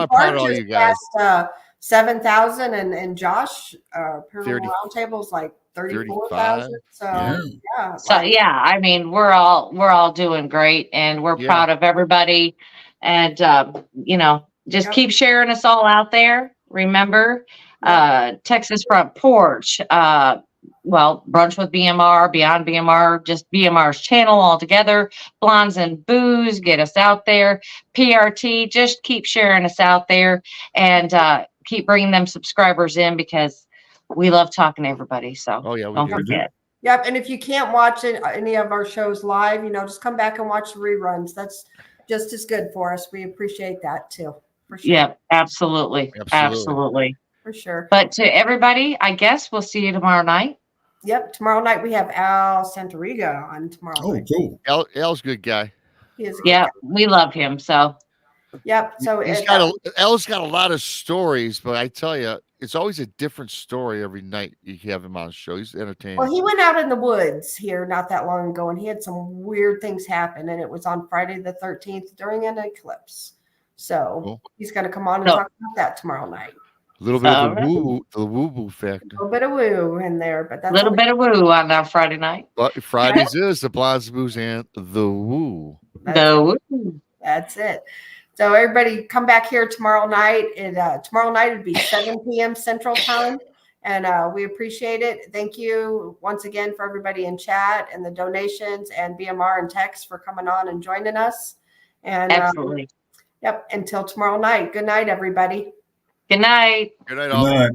proud Porch of all is you guys. past 7,000, and Josh 30 Paranormal Roundtable's like 34,000. So yeah. So yeah, I mean, we're all doing great, and we're Yeah. proud of everybody. And just Yep. keep sharing us all out there. Remember, Texas Front Porch, Brunch with BMR, Beyond BMR, just BMR's channel altogether. Blondes and Booze, get us out there. PRT, just keep sharing us out there, and keep bringing them subscribers in, because we love talking to everybody. So Oh yeah, we don't do. forget. Yep. And if you can't watch any of our shows live, just come back and watch the reruns. That's just as good for us. We appreciate that too. For sure. Yeah, absolutely. For sure. But to everybody, I guess we'll see you tomorrow night. Yep. Tomorrow night we have Al Santoriga on tomorrow Oh, night. cool. L's a good guy. He is a good Yeah, guy. we love him. So Yep. So L's got a lot of stories, but I tell you, it's always a different story every night you have him on the show. He's entertaining. well, he went out in the woods here not that long ago, and he had some weird things happen, and it was on Friday the 13th during an eclipse. So Cool. he's going to come on and talk about that tomorrow night. A little bit of All the woo factor. A little bit of woo in there, but that's a little bit of woo on our Friday night. But Fridays is the Blondes, Booze, and the woo. The woo. That's it. So everybody come back here tomorrow night. Tomorrow night it'd be 7 p.m. Central Time. And we appreciate it. Thank you once again for everybody in chat and the donations, and BMR and Tex for coming on and joining us. And Absolutely. Yep. Until tomorrow night. Good night, everybody. Good night. Good night, Good all. night.